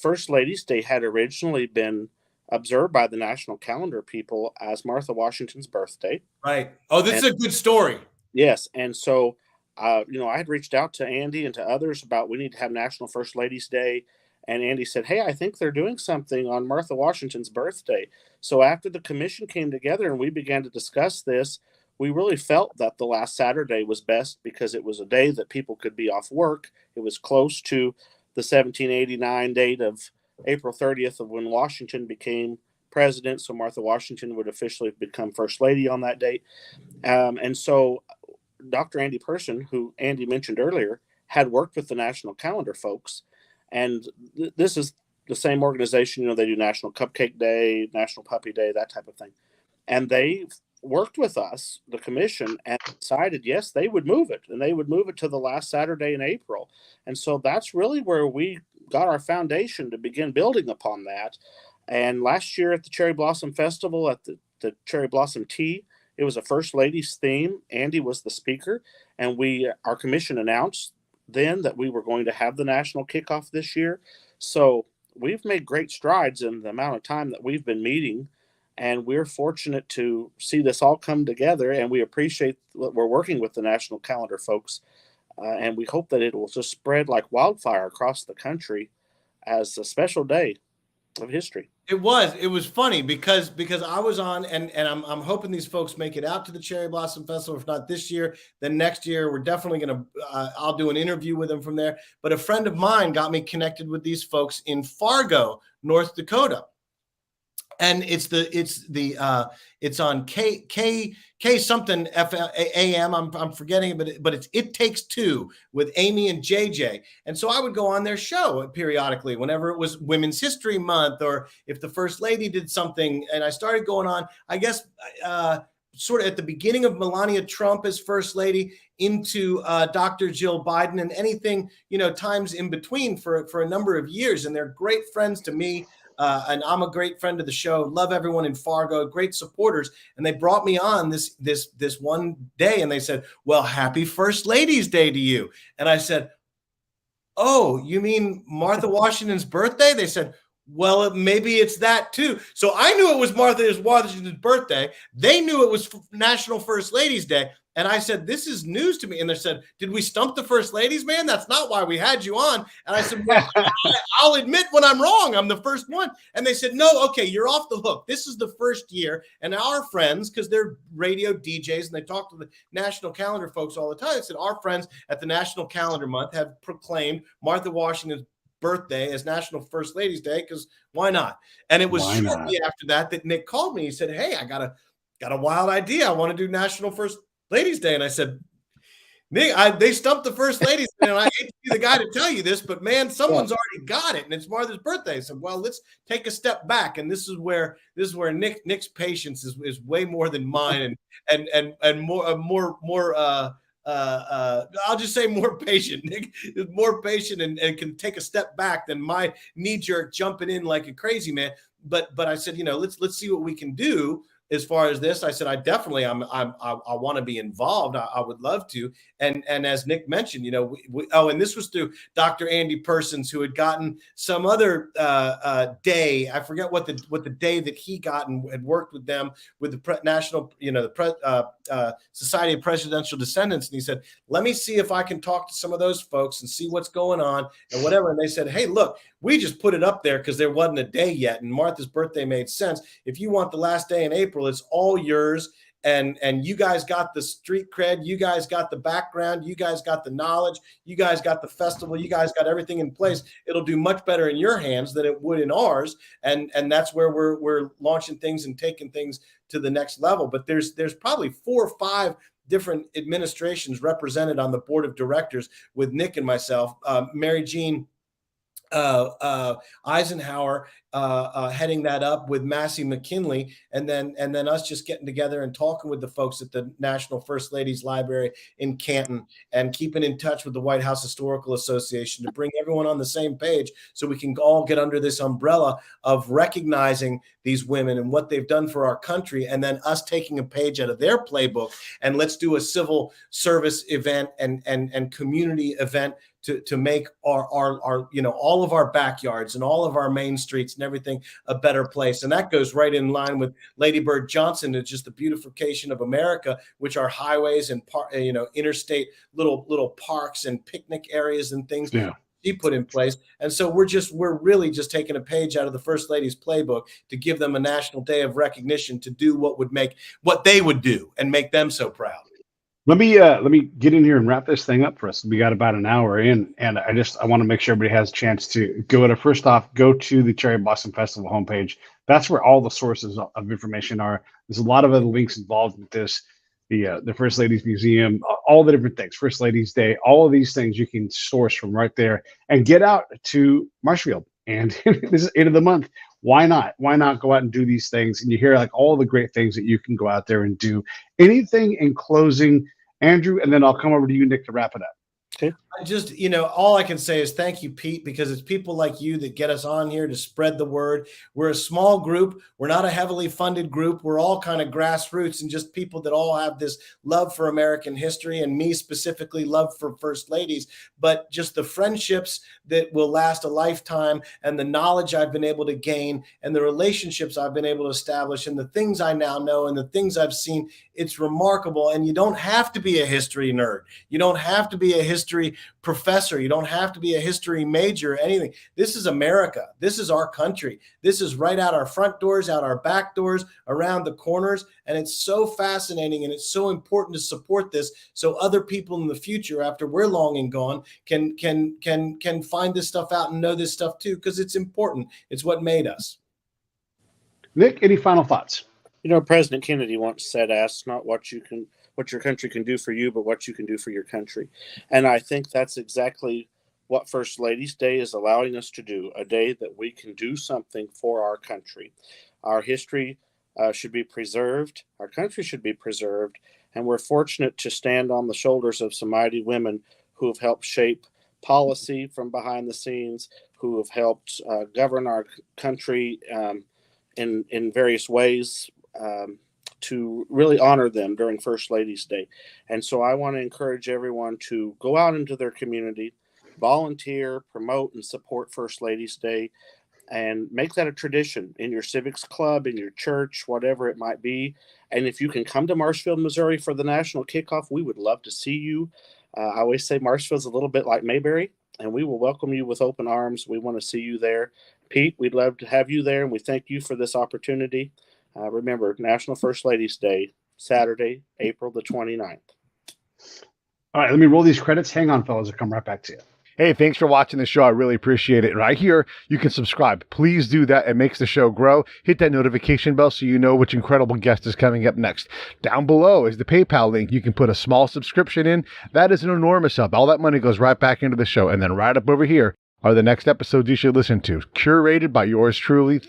First Ladies Day had originally been observed by the national calendar people as Martha Washington's birthday. Right. Oh, this is a good story. Yes. And so, you know, I had reached out to Andy and to others about we need to have National First Ladies Day. And Andy said, hey, I think they're doing something on Martha Washington's birthday. So after the commission came together and we began to discuss this, we really felt that the last Saturday was best because it was a day that people could be off work. It was close to the 1789 date of April 30th of when Washington became president. So Martha Washington would officially become First Lady on that date. And so Dr. Andy Person, who Andy mentioned earlier, had worked with the national calendar folks. And this is the same organization, you know, they do National Cupcake Day, National Puppy Day, that type of thing. And they worked with us, the commission, and decided, yes, they would move it, and they would move it to the last Saturday in April. And so that's really where we got our foundation to begin building upon that. And last year at the Cherry Blossom Festival, at the Cherry Blossom Tea, it was a First Ladies theme. Andy was the speaker, and our commission announced then that we were going to have the National Kickoff this year. So we've made great strides in the amount of time that we've been meeting. And we're fortunate to see this all come together, and we appreciate that we're working with the national calendar folks. And we hope that it will just spread like wildfire across the country as a special day of history. It was funny because I was on, and I'm hoping these folks make it out to the Cherry Blossom Festival. If not this year, then next year. We're definitely going to, I'll do an interview with them from there. But a friend of mine got me connected with these folks in Fargo, North Dakota. and it's on K something AM. I'm forgetting, but it Takes Two with Amy and JJ. And so I would go on their show periodically whenever it was Women's History Month, or if the First Lady did something. And I started going on, I guess, sort of at the beginning of Melania Trump as First Lady into Dr. Jill Biden, and anything, times in between for a number of years. And they're great friends to me. And I'm a great friend of the show. Love everyone in Fargo, great supporters. And they brought me on this one day, and they said, "Well, happy First Ladies Day to you." And I said, "Oh, you mean Martha Washington's birthday?" They said, "Well, maybe it's that too." So I knew it was Martha Washington's birthday. They knew it was National First Ladies Day. And I said, "This is news to me." And they said, "Did we stump the First Ladies, man? That's not why we had you on." And I said, "Well, I'll admit when I'm wrong. I'm the first one." And they said, "No, okay, you're off the hook. This is the first year." And our friends, because they're radio DJs and they talk to the National Calendar folks all the time, they said, "Our friends at the National Calendar Month have proclaimed Martha Washington's birthday as National First Ladies Day, because why not?" And it was shortly after that Nick called me. He said, "Hey, I got a wild idea. I want to do National First Ladies Day." And I said, "Nick, they stumped the First Ladies, and I hate to be the guy to tell you this, but man, someone's already got it, and it's Martha's birthday." So, well, let's take a step back. And this is where Nick's patience is way more than mine, and more I'll just say more patient. Nick is more patient and can take a step back than my knee jerk jumping in like a crazy man. But I said, let's see what we can do. As far as this, I said, I want to be involved. I would love to. And as Nick mentioned, and this was through Dr. Andy Persons, who had gotten some other day. I forget what the day that he got, and had worked with them with the National, Society of Presidential Descendants. And he said, "Let me see if I can talk to some of those folks and see what's going on and whatever." And they said, "Hey, look, we just put it up there because there wasn't a day yet, and Martha's birthday made sense. If you want the last day in April, it's all yours. And you guys got the street cred. You guys got the background. You guys got the knowledge. You guys got the festival. You guys got everything in place. It'll do much better in your hands than it would in ours." And that's where we're launching things and taking things to the next level. But there's probably 4 or 5 different administrations represented on the board of directors with Nick and myself. Mary Jean Eisenhower heading that up with Massey McKinley, and then us just getting together and talking with the folks at the National First Ladies Library in Canton, and keeping in touch with the White House Historical Association to bring everyone on the same page, so we can all get under this umbrella of recognizing these women and what they've done for our country, and then us taking a page out of their playbook, and let's do a civil service event and community event to make our all of our backyards and all of our main streets and everything a better place. And that goes right in line with Lady Bird Johnson. It's just the beautification of America, which are highways and interstate little parks and picnic areas and things. Yeah. He put in place. And so we're really just taking a page out of the First Lady's playbook to give them a national day of recognition to do what they would do and make them so proud. Let me get in here and wrap this thing up for us. We got about an hour in, and I want to make sure everybody has a chance to go to the Cherry Blossom Festival homepage. That's where all the sources of information are. There's a lot of other links involved with this. The First Ladies Museum, all the different things, First Ladies Day, all of these things you can source from right there, and get out to Marshfield. And this is end of the month. Why not? Why not go out and do these things? And you hear like all the great things that you can go out there and do. Anything in closing, Andrew, and then I'll come over to you, Nick, to wrap it up. Okay. I just, all I can say is thank you, Pete, because it's people like you that get us on here to spread the word. We're a small group. We're not a heavily funded group. We're all kind of grassroots and just people that all have this love for American history, and me specifically, love for First Ladies, but just the friendships that will last a lifetime, and the knowledge I've been able to gain, and the relationships I've been able to establish, and the things I now know, and the things I've seen. It's remarkable. And you don't have to be a history nerd. You don't have to be a history professor. You don't have to be a history major or anything. This is America. This is our country. This is right out our front doors, out our back doors, around the corners. And it's so fascinating, and it's so important to support this, so other people in the future, after we're long and gone, can find this stuff out and know this stuff too, because it's important. It's what made us. Nick, any final thoughts? President Kennedy once said, "Ask not what your country can do for you, but what you can do for your country." And I think that's exactly what First Ladies Day is allowing us to do, a day that we can do something for our country. Our history should be preserved. Our country should be preserved. And we're fortunate to stand on the shoulders of some mighty women who have helped shape policy from behind the scenes, who have helped govern our country in various ways, to really honor them during First Ladies Day. And so I want to encourage everyone to go out into their community, volunteer, promote, and support First Ladies Day, and make that a tradition in your civics club, in your church, whatever it might be. And if you can come to Marshfield, Missouri for the National Kickoff, we would love to see you. I always say Marshfield's a little bit like Mayberry, and we will welcome you with open arms. We want to see you there. Pete, we'd love to have you there, and we thank you for this opportunity. Remember, National First Ladies Day, Saturday, April the 29th. All right, let me roll these credits. Hang on, fellas. I'll come right back to you. Hey, thanks for watching the show. I really appreciate it. Right here, you can subscribe. Please do that. It makes the show grow. Hit that notification bell so you know which incredible guest is coming up next. Down below is the PayPal link. You can put a small subscription in. That is an enormous help. All that money goes right back into the show. And then right up over here are the next episodes you should listen to, curated by yours truly.